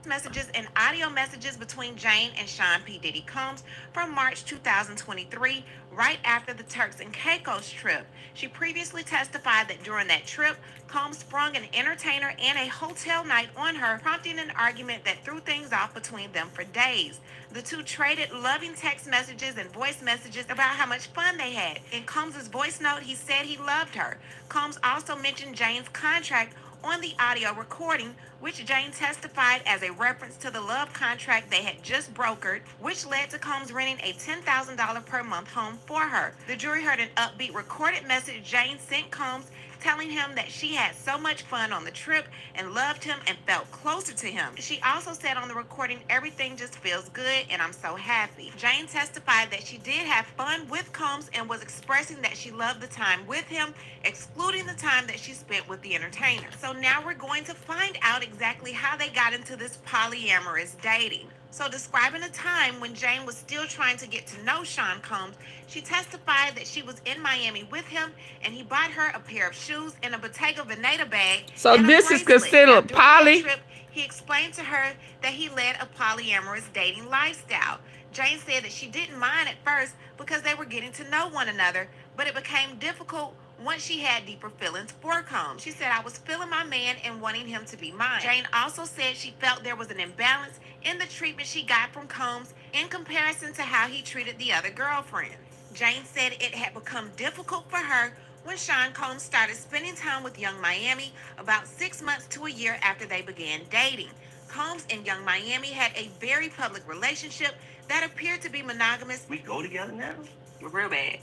Messages and audio messages between Jane and Sean P. Diddy Combs from March 2023, right after the Turks and Caicos trip. She previously testified that during that trip, Combs sprung an entertainer and a hotel night on her, prompting an argument that threw things off between them for days. The two traded loving text messages and voice messages about how much fun they had. In Combs' voice note, he said he loved her. Combs also mentioned Jane's contract on the audio recording, which Jane testified as a reference to the love contract they had just brokered, which led to Combs renting a $10,000 per month home for her. The jury heard an upbeat recorded message Jane sent Combs telling him that she had so much fun on the trip and loved him and felt closer to him. She also said on the recording, "Everything just feels good and I'm so happy." Jane testified that she did have fun with Combs and was expressing that she loved the time with him, excluding the time that she spent with the entertainer. So now we're going to find out exactly how they got into this polyamorous dating. So describing a time when Jane was still trying to get to know Sean Combs, she testified that she was in Miami with him and he bought her a pair of shoes and a Bottega Veneta bag. So and this is considered poly? Trip, he explained to her that he led a polyamorous dating lifestyle. Jane said that she didn't mind at first because they were getting to know one another, but it became difficult once she had deeper feelings for Combs. She said, I was feeling my man and wanting him to be mine. Jane also said she felt there was an imbalance in the treatment she got from Combs in comparison to how he treated the other girlfriends. Jane said it had become difficult for her when Sean Combs started spending time with Young Miami about 6 months to a year after they began dating. Combs and Young Miami had a very public relationship that appeared to be monogamous. We go together now? Real bad.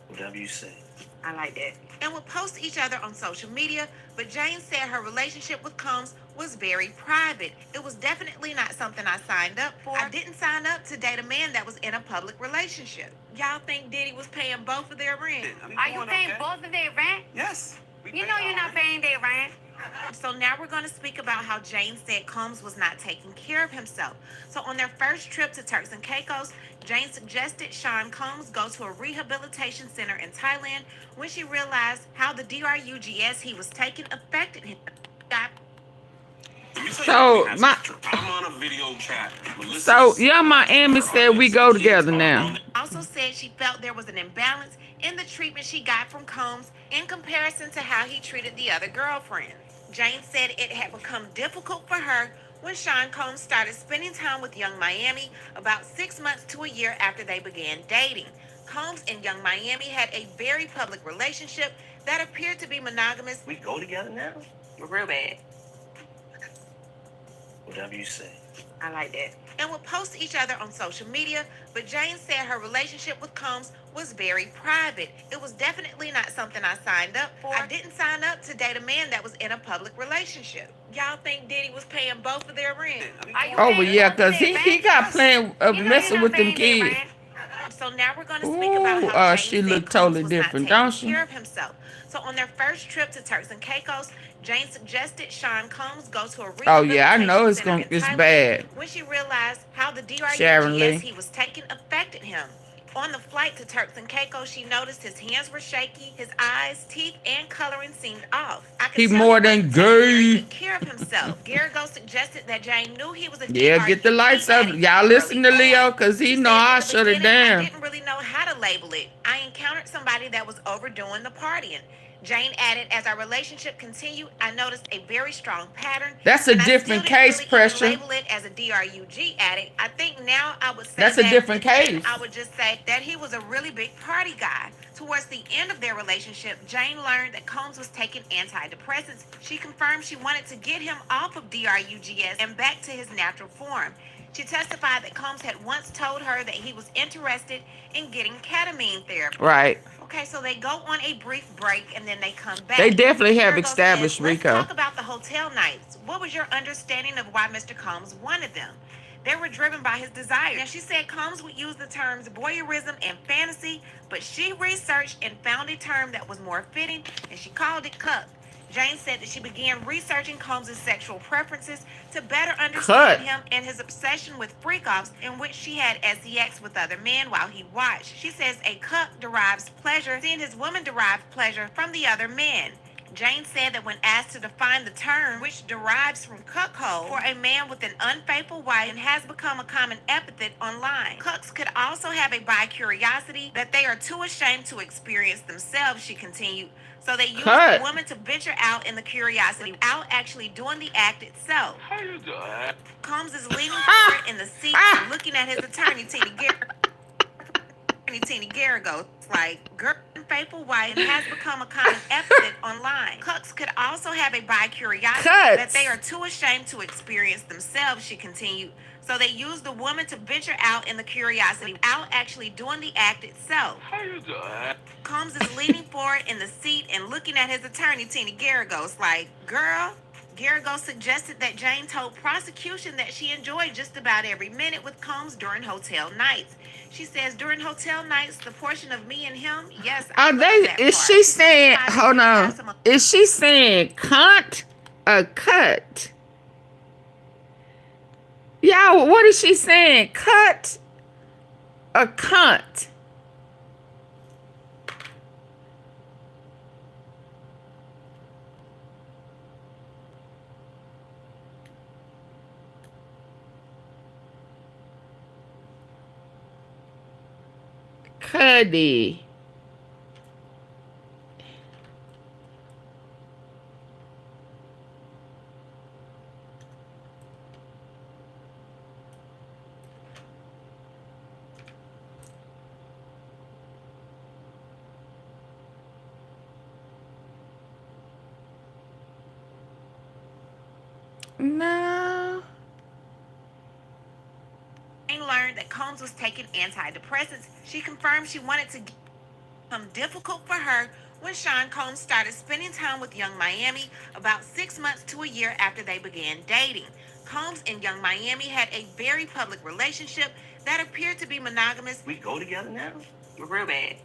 Whatever you say. I like that. And would post each other on social media, but Jane said her relationship with Combs was very private. It was definitely not something I signed up for. I didn't sign up to date a man that was in a public relationship. Y'all think Diddy was paying both of their rent? Are you paying both of their rent? Yes. You know you're not paying their rent. So now we're going to speak about how Jane said Combs was not taking care of himself. So on their first trip to Turks and Caicos, Jane suggested Sean Combs go to a rehabilitation center in Thailand when she realized how the drugs he was taking affected him. So my I'm on a video chat. so Young Miami said we go together now. Also said she felt there was an imbalance in the treatment she got from Combs in comparison to how he treated the other girlfriends. Jane said it had become difficult for her when Sean Combs started spending time with Young Miami about 6 months to a year after they began dating. Combs and Young Miami had a very public relationship that appeared to be monogamous. We go together now? Real bad. Whatever you say. I like that. And would post each other on social media, but Jane said her relationship with Combs was very private. It was definitely not something I signed up for. I didn't sign up to date a man that was in a public relationship. Y'all think Diddy was paying both of their rent? Oh well, yeah, cause he got playing messing with them kids. So now we're going to speak about how Jane she said looked Combs totally was different, not don't taking she? care of himself. So on their first trip to Turks and Caicos, Jane suggested Sean Combs go to a Oh yeah, I know rehabilitation it's center in it's Thailand bad. when she realized how the Sharon Lee. drugs he was taking affected him. On the flight to Turks and Caicos, she noticed his hands were shaky, his eyes, teeth, and coloring seemed off. He more than gay. Took care of himself. Garrigo suggested that Jane knew he was a Yeah, get the lights up. Y'all listen to Leo, cause he know I shut it I down. didn't really know how to label it. I encountered somebody that was overdoing the partying. Jane added, as our relationship continued, I noticed a very strong pattern. That's a different case, Pressure. Label it as a DRUG addict. I think now I would say That's a different case. I would just say that he was a really big party guy. Towards the end of their relationship, Jane learned that Combs was taking antidepressants. She confirmed she wanted to get him off of DRUGs and back to his natural form. She testified that Combs had once told her that he was interested in getting ketamine therapy. Right. Okay, so they go on a brief break and then they come back. They definitely have Virgo established says, Let's Rico. talk about the hotel nights. What was your understanding of why Mr. Combs wanted them? They were driven by his desire. Now, she said Combs would use the terms voyeurism and fantasy, but she researched and found a term that was more fitting, and she called it cuck. Jane said that she began researching Combs' sexual preferences to better understand him and his obsession with freak-offs in which she had SEX with other men while he watched. She says a cuck derives pleasure, seeing his woman derive pleasure from the other men. Jane said that when asked to define the term, which derives from cuckold, for a man with an unfaithful wife and has become a common epithet online. Cucks could also have a bi-curiosity that they are too ashamed to experience themselves, she continued. So they use the woman to venture out in the curiosity without actually doing the act itself. How you doing? Combs is leaning forward in the seat and looking at his attorney, Tina Garrigo. It's like, girl, faithful wife and has become a common epithet online. Cucks could also have a bi-curiosity that they are too ashamed to experience themselves, she continued. So they use the woman to venture out in the curiosity without actually doing the act itself. How you doing? Combs is leaning forward in the seat and looking at his attorney, Tina Garrigo. It's like, girl. Garrigo suggested that Jane told prosecution that she enjoyed just about every minute with Combs during hotel nights. She says during hotel nights, the portion of me and him, yes. Are they? Is she saying? Hold on. Is she saying cunt or cut? Y'all, what is she saying? Cut or cunt? Cuddy. No. Jane learned that Combs was taking antidepressants. She confirmed she wanted to become difficult for her when Sean Combs started spending time with Young Miami about 6 months to a year after they began dating. Combs and Young Miami had a very public relationship that appeared to be monogamous. We go together now? We're real bad.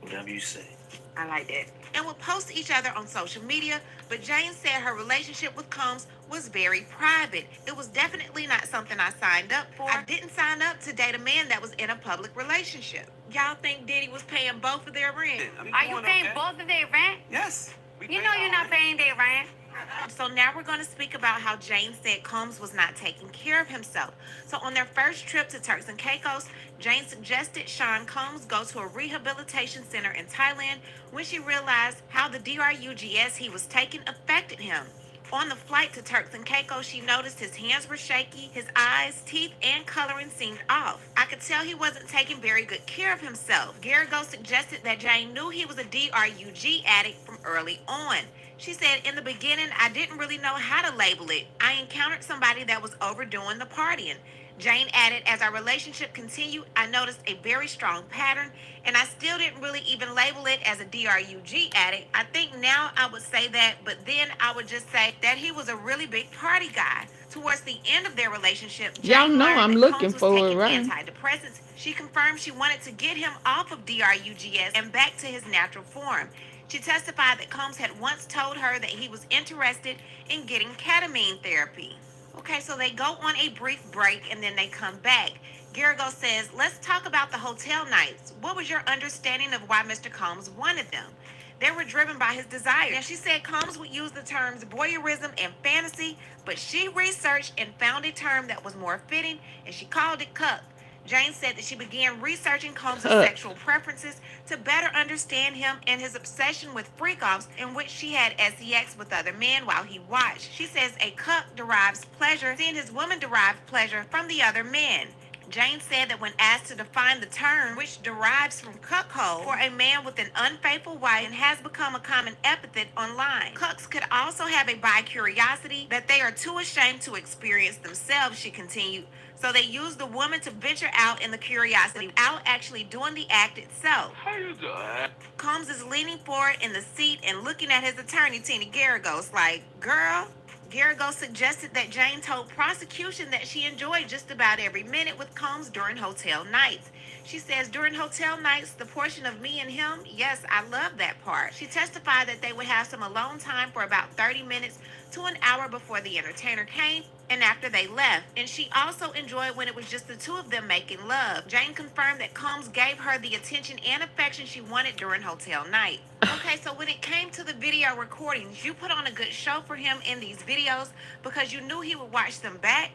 Whatever you say. I like that. And would post each other on social media, but Jane said her relationship with Combs was very private. It was definitely not something I signed up for. I didn't sign up to date a man that was in a public relationship. Y'all think Diddy was paying both of their rent? Are you paying both of their rent? Yes. You know you're not paying their rent. So now we're going to speak about how Jane said Combs was not taking care of himself. So on their first trip to Turks and Caicos, Jane suggested Sean Combs go to a rehabilitation center in Thailand when she realized how the drugs he was taking affected him. On the flight to Turks and Caicos, she noticed his hands were shaky, his eyes, teeth, and coloring seemed off. I could tell he wasn't taking very good care of himself. Garrigo suggested that Jane knew he was a drug addict from early on. She said, in the beginning, I didn't really know how to label it. I encountered somebody that was overdoing the partying. Jane added, as our relationship continued, I noticed a very strong pattern, and I still didn't really even label it as a drug addict. I think now I would say that, but then I would just say that he was a really big party guy. Towards the end of their relationship, Y'all Jane know learned I'm that looking Combs was for it, taking right? antidepressants. She confirmed she wanted to get him off of drugs and back to his natural form. She testified that Combs had once told her that he was interested in getting ketamine therapy. Okay, so they go on a brief break and then they come back. Garrigo says, let's talk about the hotel nights. What was your understanding of why Mr. Combs wanted them? They were driven by his desire. Now, she said Combs would use the terms voyeurism and fantasy, but she researched and found a term that was more fitting, and she called it cuck. Jane said that she began researching Combs' sexual preferences to better understand him and his obsession with freak-offs in which she had S3X with other men while he watched. She says a cuck derives pleasure, seeing his woman derive pleasure from the other men. Jane said that when asked to define the term, which derives from cuckold, for a man with an unfaithful wife and has become a common epithet online. Cucks could also have a bi-curiosity that they are too ashamed to experience themselves, she continued. So they use the woman to venture out in the curiosity without actually doing the act itself. How you doing? Combs is leaning forward in the seat and looking at his attorney, Tina Garrigo's like, girl. Garrigo suggested that Jane told prosecution that she enjoyed just about every minute with Combs during hotel nights. She says, during hotel nights, the portion of me and him, yes, I love that part. She testified that they would have some alone time for about 30 minutes to an hour before the entertainer came and after they left. And she also enjoyed when it was just the two of them making love. Jane confirmed that Combs gave her the attention and affection she wanted during hotel night. Okay, so when it came to the video recordings, you put on a good show for him in these videos because you knew he would watch them back.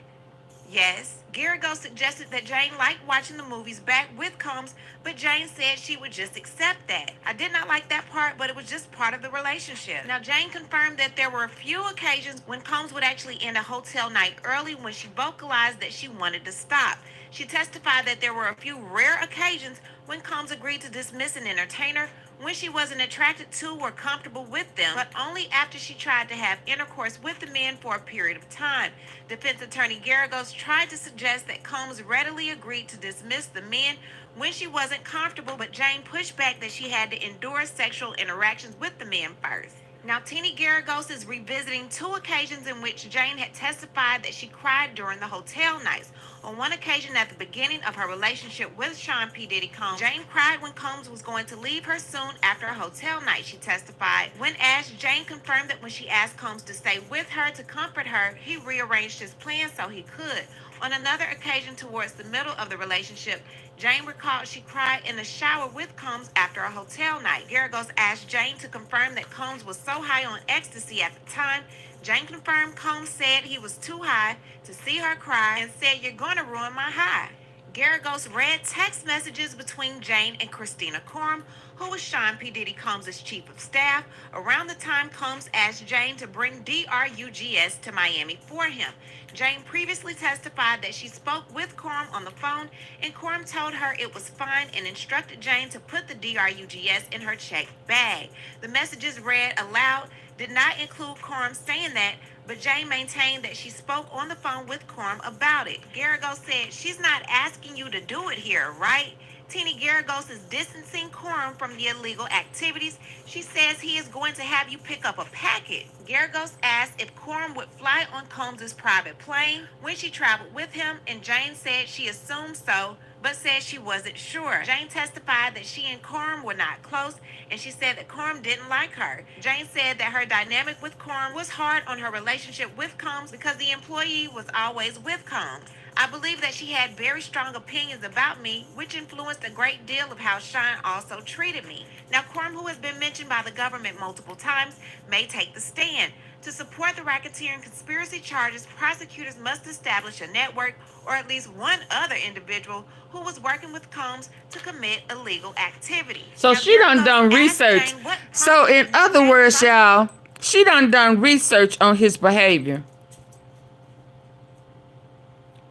Yes. Garrigo suggested that Jane liked watching the movies back with Combs, but Jane said she would just accept that. I did not like that part, but it was just part of the relationship. Now, Jane confirmed that there were a few occasions when Combs would actually end a hotel night early when she vocalized that she wanted to stop. She testified that there were a few rare occasions when Combs agreed to dismiss an entertainer when she wasn't attracted to or comfortable with them, but only after she tried to have intercourse with the men for a period of time. Defense attorney Garrigos tried to suggest that Combs readily agreed to dismiss the men when she wasn't comfortable, but Jane pushed back that she had to endure sexual interactions with the men first. Now, Tina Garagos is revisiting 2 occasions in which Jane had testified that she cried during the hotel nights. On one occasion at the beginning of her relationship with Sean P. Diddy Combs, Jane cried when Combs was going to leave her soon after a hotel night, she testified. When asked, Jane confirmed that when she asked Combs to stay with her to comfort her, he rearranged his plans so he could. On another occasion towards the middle of the relationship, Jane recalled she cried in the shower with Combs after a hotel night. Garagos asked Jane to confirm that Combs was so high on ecstasy at the time. Jane confirmed Combs said he was too high to see her cry and said, "You're going to ruin my high." Garagos read text messages between Jane and Christina Coram, who was Sean P. Diddy Combs' chief of staff, around the time Combs asked Jane to bring DRUGS to Miami for him. Jane previously testified that she spoke with Coram on the phone, and Coram told her it was fine and instructed Jane to put the DRUGS in her check bag. The messages read aloud did not include Coram saying that, but Jane maintained that she spoke on the phone with Coram about it. Garagos said, "She's not asking you to do it here, right?" Tina Garagos is distancing Coram from the illegal activities. She says he is going to have you pick up a packet. Garagos asked if Coram would fly on Combs' private plane when she traveled with him, and Jane said she assumed so, but said she wasn't sure. Jane testified that she and Coram were not close, and she said that Coram didn't like her. Jane said that her dynamic with Coram was hard on her relationship with Combs because the employee was always with Combs. I believe that she had very strong opinions about me, which influenced a great deal of how Sean also treated me. Now, Coram, who has been mentioned by the government multiple times, may take the stand. To support the racketeering conspiracy charges, prosecutors must establish a network or at least one other individual who was working with Combs to commit illegal activity. So she done research. So in other words, y'all, she done research on his behavior.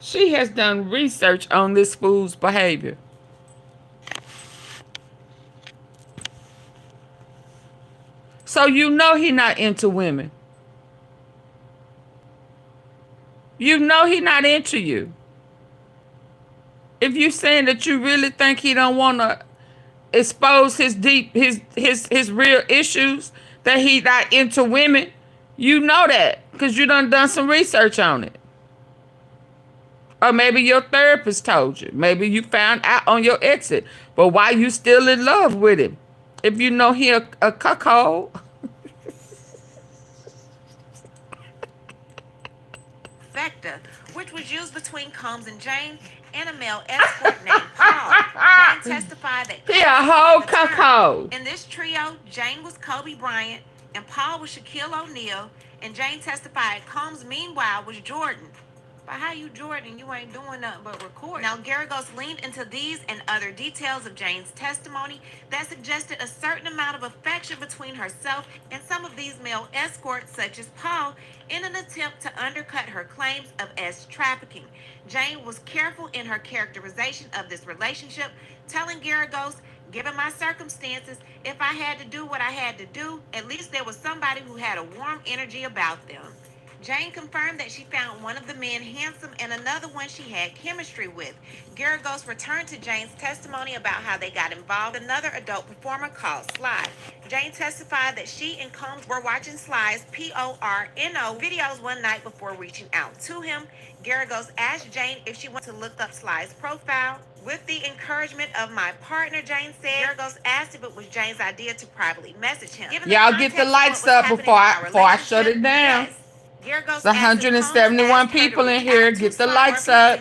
She has done research on this fool's behavior. So you know he not into women. You know he not into you. If you saying that you really think he don't want to expose his real issues, that he not into women, you know that because you done some research on it. Or maybe your therapist told you. Maybe you found out on your exit. But why you still in love with him? If you know he a cuckold. Vector, which was used between Combs and Jane and a male escort named Paul. Jane testified that he a whole cuckold. In this trio, Jane was Kobe Bryant and Paul was Shaquille O'Neal, and Jane testified Combs meanwhile was Jordan. But how you Jordan? You ain't doing nothing but recording. Now, Garagos leaned into these and other details of Jane's testimony that suggested a certain amount of affection between herself and some of these male escorts, such as Paul, in an attempt to undercut her claims of trafficking. Jane was careful in her characterization of this relationship, telling Garagos, "Given my circumstances, if I had to do what I had to do, at least there was somebody who had a warm energy about them." Jane confirmed that she found one of the men handsome and another one she had chemistry with. Garagos returned to Jane's testimony about how they got involved with another adult performer called Sly. Jane testified that she and Combs were watching Sly's PORNO videos one night before reaching out to him. Garagos asked Jane if she wanted to look up Sly's profile. With the encouragement of my partner, Jane said. Garagos asked if it was Jane's idea to privately message him. Y'all get the lights up before I shut it down. Yes. It's 171 people in here. Get the lights up.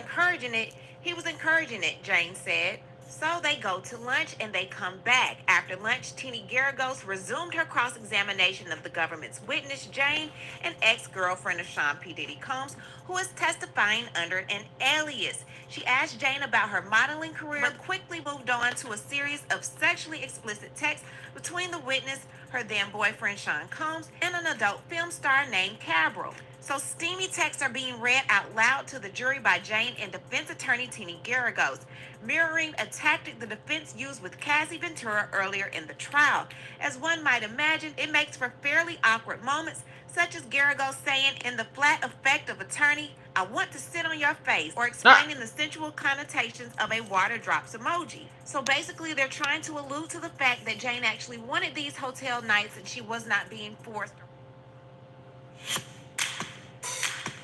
He was encouraging it, Jane said. So they go to lunch and they come back. After lunch, Tina Garagos resumed her cross-examination of the government's witness, Jane, an ex-girlfriend of Sean P. Diddy Combs, who is testifying under an alias. She asked Jane about her modeling career, but quickly moved on to a series of sexually explicit texts between the witness, her then boyfriend Sean Combs, and an adult film star named Cabral. So steamy texts are being read out loud to the jury by Jane and defense attorney Tina Garagos, mirroring a tactic the defense used with Cassie Ventura earlier in the trial. As one might imagine, it makes for fairly awkward moments, such as Garagos saying, "In the flat effect of attorney, "I want to sit on your face," or explaining the sensual connotations of a water drops emoji. So basically, they're trying to allude to the fact that Jane actually wanted these hotel nights and she was not being forced.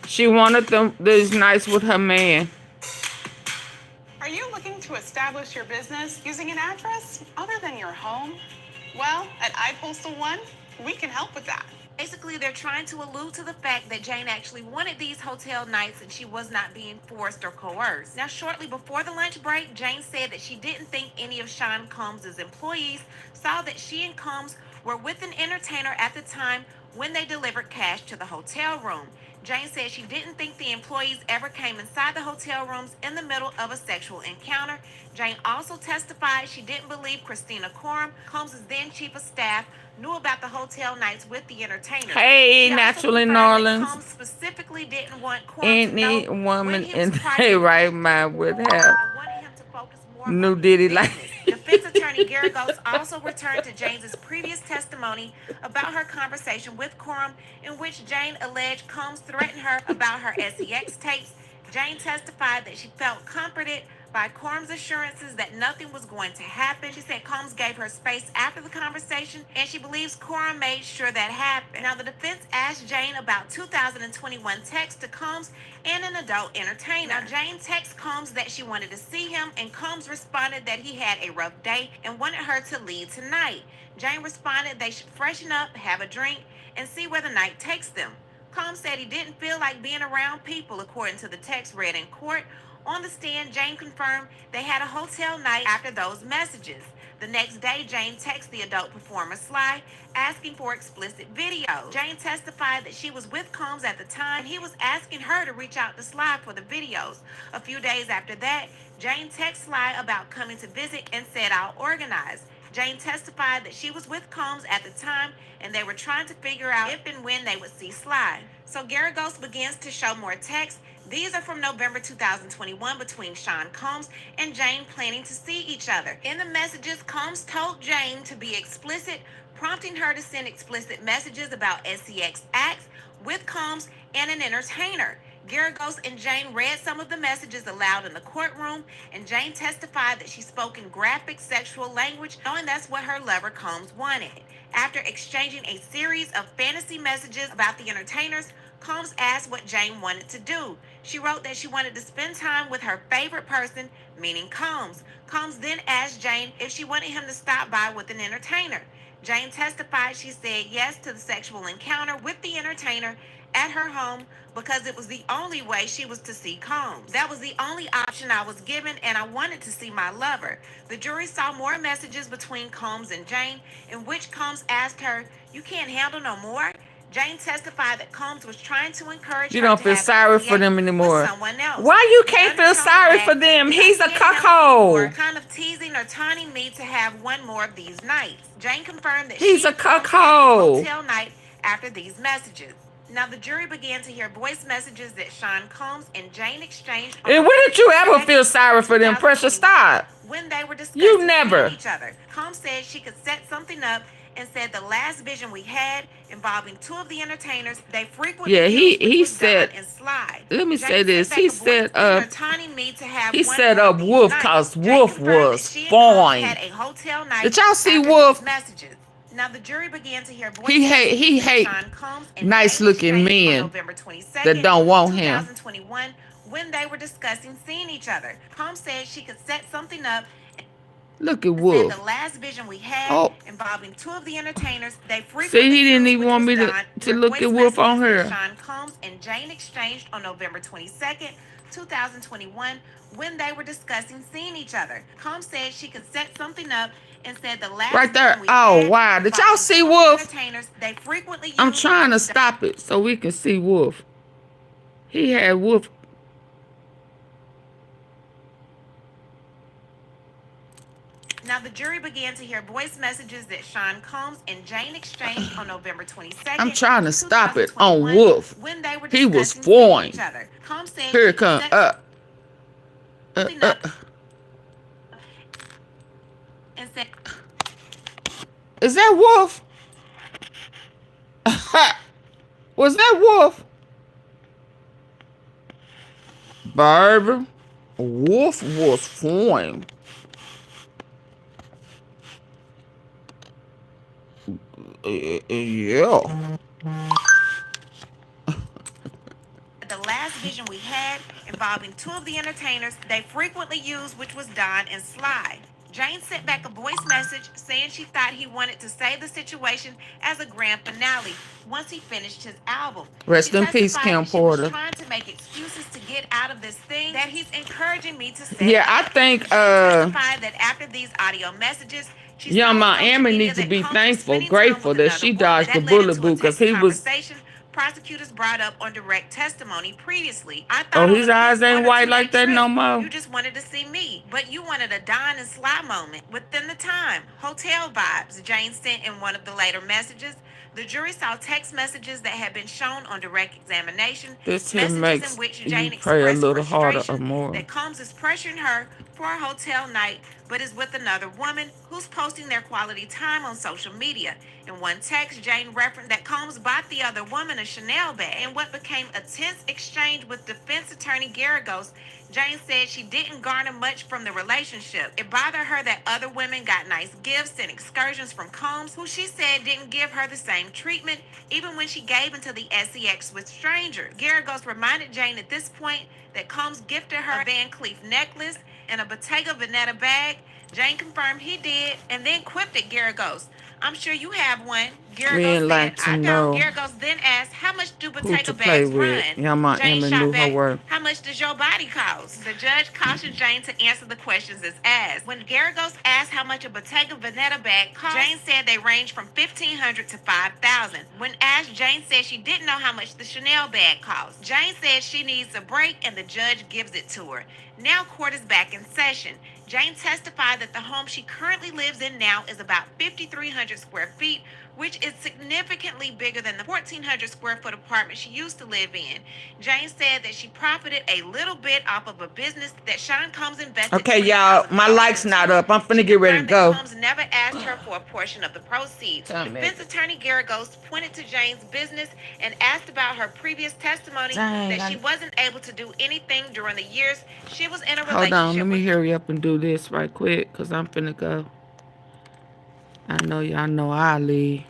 She wanted these nights with her man. Are you looking to establish your business using an address other than your home? Well, at iPostal1, we can help with that. Basically, they're trying to allude to the fact that Jane actually wanted these hotel nights and she was not being forced or coerced. Now, shortly before the lunch break, Jane said that she didn't think any of Sean Combs' employees saw that she and Combs were with an entertainer at the time when they delivered cash to the hotel room. Jane said she didn't think the employees ever came inside the hotel rooms in the middle of a sexual encounter. Jane also testified she didn't believe Christina Coram, Combs' then chief of staff, knew about the hotel nights with the entertainers. Hey, naturally, Norland. Combs specifically didn't want Coram Any to know woman in their right mind would have new Diddy like. Defense attorney Garagos also returned to Jane's previous testimony about her conversation with Coram, in which Jane alleged Combs threatened her about her S3X tapes. Jane testified that she felt comforted by Coram's assurances that nothing was going to happen. She said Combs gave her space after the conversation, and she believes Coram made sure that happened. Now, the defense asked Jane about 2021 texts to Combs and an adult entertainer. Now, Jane texted Combs that she wanted to see him, and Combs responded that he had a rough day and wanted her to leave tonight. Jane responded they should freshen up, have a drink, and see where the night takes them. Combs said he didn't feel like being around people, according to the text read in court. On the stand, Jane confirmed they had a hotel night after those messages. The next day, Jane texted the adult performer Sly, asking for explicit video. Jane testified that she was with Combs at the time, and he was asking her to reach out to Sly for the videos. A few days after that, Jane texted Sly about coming to visit and said, "I'll organize." Jane testified that she was with Combs at the time, and they were trying to figure out if and when they would see Sly. So Garagos begins to show more texts. These are from November 2021 between Sean Combs and Jane planning to see each other. In the messages, Combs told Jane to be explicit, prompting her to send explicit messages about S3X acts with Combs and an entertainer. Garagos and Jane read some of the messages aloud in the courtroom, and Jane testified that she spoke in graphic sexual language, knowing that's what her lover Combs wanted. After exchanging a series of fantasy messages about the entertainers, Combs asked what Jane wanted to do. She wrote that she wanted to spend time with her favorite person, meaning Combs. Combs then asked Jane if she wanted him to stop by with an entertainer. Jane testified she said yes to the sexual encounter with the entertainer at her home because it was the only way she was to see Combs. That was the only option I was given, and I wanted to see my lover. The jury saw more messages between Combs and Jane, in which Combs asked her, "You can't handle no more?" Jane testified that Combs was trying to encourage You her don't to feel have sorry sex for them with anymore. someone else. Why you can't feel sorry for them? He's a cuckold. Kind of teasing or taunting me to have one more of these nights. Jane confirmed that He's she a cuckold. hotel night after these messages. Now, the jury began to hear voice messages that Sean Combs and Jane exchanged. And when did you ever feel sorry for them? Precious, stop. When they were discussing You never. each other. Combs said she could set something up and said the last vision we had involving two of the entertainers, they frequently he said, let me say this, he set up Wolf because Wolf was fine. Did y'all see Wolf? Now the jury began to hear voices. He hate nice looking men that don't want him. 2021, when they were discussing seeing each other. Combs said she could set something up. Look at Wolf. The last vision we had involving two of the entertainers, they frequently see, he didn't even want me to look at Wolf on her. Sean Combs and Jane exchanged on November 22nd, 2021, when they were discussing seeing each other. Combs said she could set something up and said the last right there. Oh wow! Did y'all see Wolf? They frequently I'm trying to stop it so we can see Wolf. He had Wolf. Now, the jury began to hear voice messages that Sean Combs and Jane exchanged on November 22nd. I'm trying to stop it on Wolf. When they were he was fine. Here it comes. And said, is that Wolf? Was that Wolf? Baby. Wolf was fine. Yeah. The last vision we had involving two of the entertainers they frequently used, which was Don and Sly. Jane sent back a voice message saying she thought he wanted to save the situation as a grand finale once he finished his album. Rest in peace, Kim Porter. She was trying to make excuses to get out of this thing that he's encouraging me to say. Yeah, I think testified that after these audio messages, Young Miami needs to be thankful, grateful that she dodged the bullet boot, because he was. Prosecutors brought up on direct testimony previously. I Oh, thought his eyes ain't white like that no more. You just wanted to see me, but you wanted a Don and Sly moment within the time. Hotel vibes, Jane sent in one of the later messages. The jury saw text messages that had been shown on direct examination. This here makes you pray a little harder or more. That Combs is pressuring her for a hotel night, but is with another woman who's posting their quality time on social media. In one text, Jane referenced that Combs bought the other woman a Chanel bag. In what became a tense exchange with defense attorney Garagos, Jane said she didn't garner much from the relationship. It bothered her that other women got nice gifts and excursions from Combs, who she said didn't give her the same treatment, even when she gave into the S3X with strangers. Garagos reminded Jane at this point that Combs gifted her a Van Cleef necklace and a Bottega Veneta bag. Jane confirmed he did, and then quipped at Garagos, "I'm sure you have one." Garagos like said, "I don't." Garagos then asked, "How much do Bottega bags run?" Young Miami knew her work. "How much does your body cost?" The judge cautioned Jane to answer the questions as asked. When Garagos asked how much a Bottega Veneta bag cost, Jane said they range from $1,500 to $5,000. When asked, Jane said she didn't know how much the Chanel bag cost. Jane said she needs a break, and the judge gives it to her. Now court is back in session. Jane testified that the home she currently lives in now is about 5,300 square feet, which is significantly bigger than the 1,400 square foot apartment she used to live in. Jane said that she profited a little bit off of a business that Sean Combs invested. Okay, y'all, my light's not up. I'm finna get ready to go. Combs never asked her for a portion of the proceeds. Defense attorney Garagos pointed to Jane's business and asked about her previous testimony that she wasn't able to do anything during the years she was in a relationship. Hold on, let me hurry up and do this right quick, because I'm finna go. I know y'all know I leave.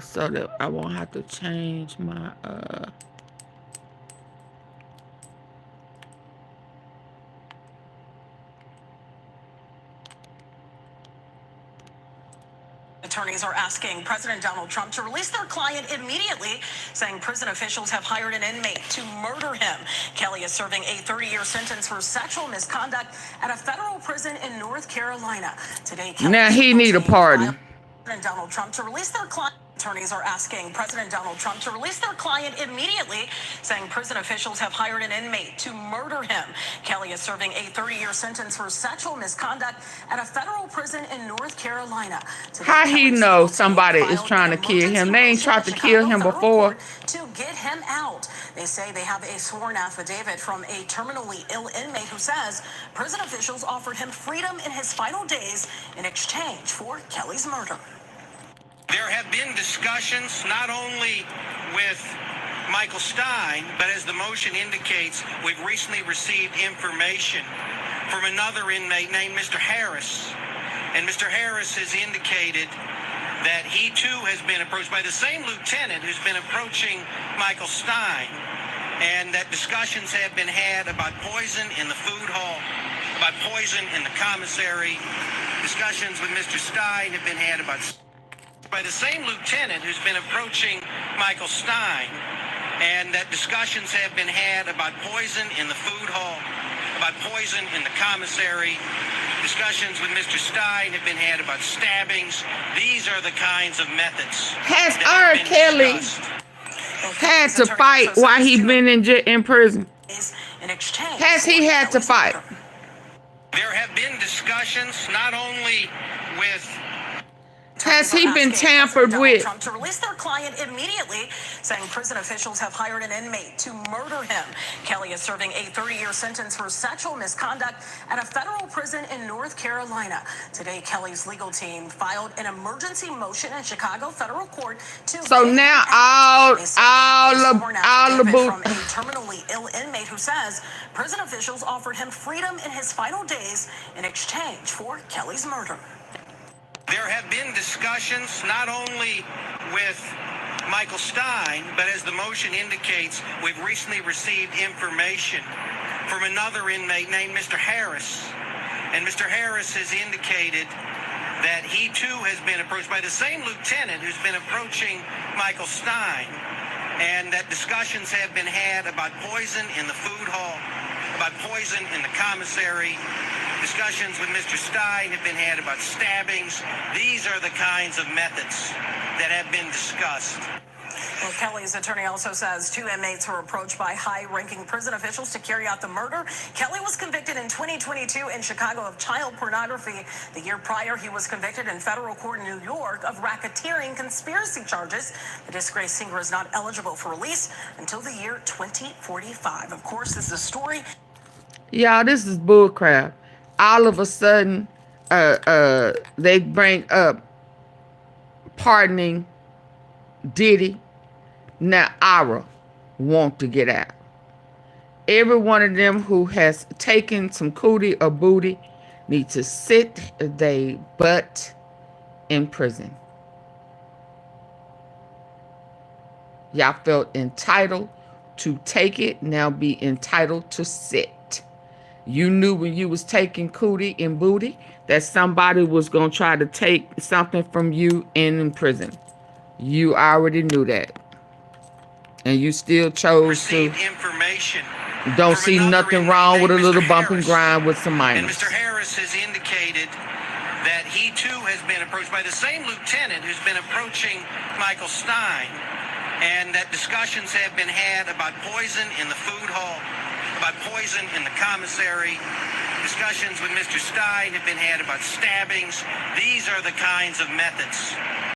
So that I won't have to change my Attorneys are asking President Donald Trump to release their client immediately, saying prison officials have hired an inmate to murder him. Kelly is serving a 30-year sentence for sexual misconduct at a federal prison in North Carolina. Today, Kelly now he need a pardon. President Donald Trump to release their client. Attorneys are asking President Donald Trump to release their client immediately, saying prison officials have hired an inmate to murder him. Kelly is serving a 30-year sentence for sexual misconduct at a federal prison in North Carolina. How he know somebody is trying to kill him? They ain't tried to kill him before. To get him out. They say they have a sworn affidavit from a terminally ill inmate who says prison officials offered him freedom in his final days in exchange for Kelly's murder. There have been discussions not only with Michael Stein, but as the motion indicates, we've recently received information from another inmate named Mr. Harris. And Mr. Harris has indicated that he too has been approached by the same lieutenant who's been approaching Michael Stein, and that discussions have been had about poison in the food hall, about poison in the commissary. Discussions with Mr. Stein have been had about by the same lieutenant who's been approaching Michael Stein, and that discussions have been had about poison in the food hall, about poison in the commissary. Discussions with Mr. Stein have been had about stabbings. These are the kinds of methods. Has Rkelly had to fight while he been in prison? Has he had to fight? There have been discussions not only with Has he been tampered with? Trump to release their client immediately, saying prison officials have hired an inmate to murder him. Kelly is serving a 30-year sentence for sexual misconduct at a federal prison in North Carolina. Today, Kelly's legal team filed an emergency motion in Chicago federal court to So now all the from a terminally ill inmate who says prison officials offered him freedom in his final days in exchange for Kelly's murder. There have been discussions not only with Michael Stein, but as the motion indicates, we've recently received information from another inmate named Mr. Harris. And Mr. Harris has indicated that he too has been approached by the same lieutenant who's been approaching Michael Stein, and that discussions have been had about poison in the food hall, about poison in the commissary. Discussions with Mr. Stein have been had about stabbings. These are the kinds of methods that have been discussed. Well, Kelly's attorney also says 2 inmates were approached by high-ranking prison officials to carry out the murder. Kelly was convicted in 2022 in Chicago of child pornography. The year prior, he was convicted in federal court in New York of racketeering conspiracy charges. The disgraced singer is not eligible for release until the year 2045. Of course, this is a story. Y'all, this is bullcrap. All of a sudden, they bring up pardoning Diddy. Now Ira want to get out. Every one of them who has taken some cootie or booty need to sit their butt in prison. Y'all felt entitled to take it, now be entitled to sit. You knew when you was taking cootie and booty that somebody was going to try to take something from you in prison. You already knew that. And you still chose to. Don't see nothing wrong with a little bump and grind with some minors. And Mr. Harris has indicated that he too has been approached by the same lieutenant who's been approaching Michael Stein, and that discussions have been had about poison in the food hall, about poison in the commissary. Discussions with Mr. Stein have been had about stabbings. These are the kinds of methods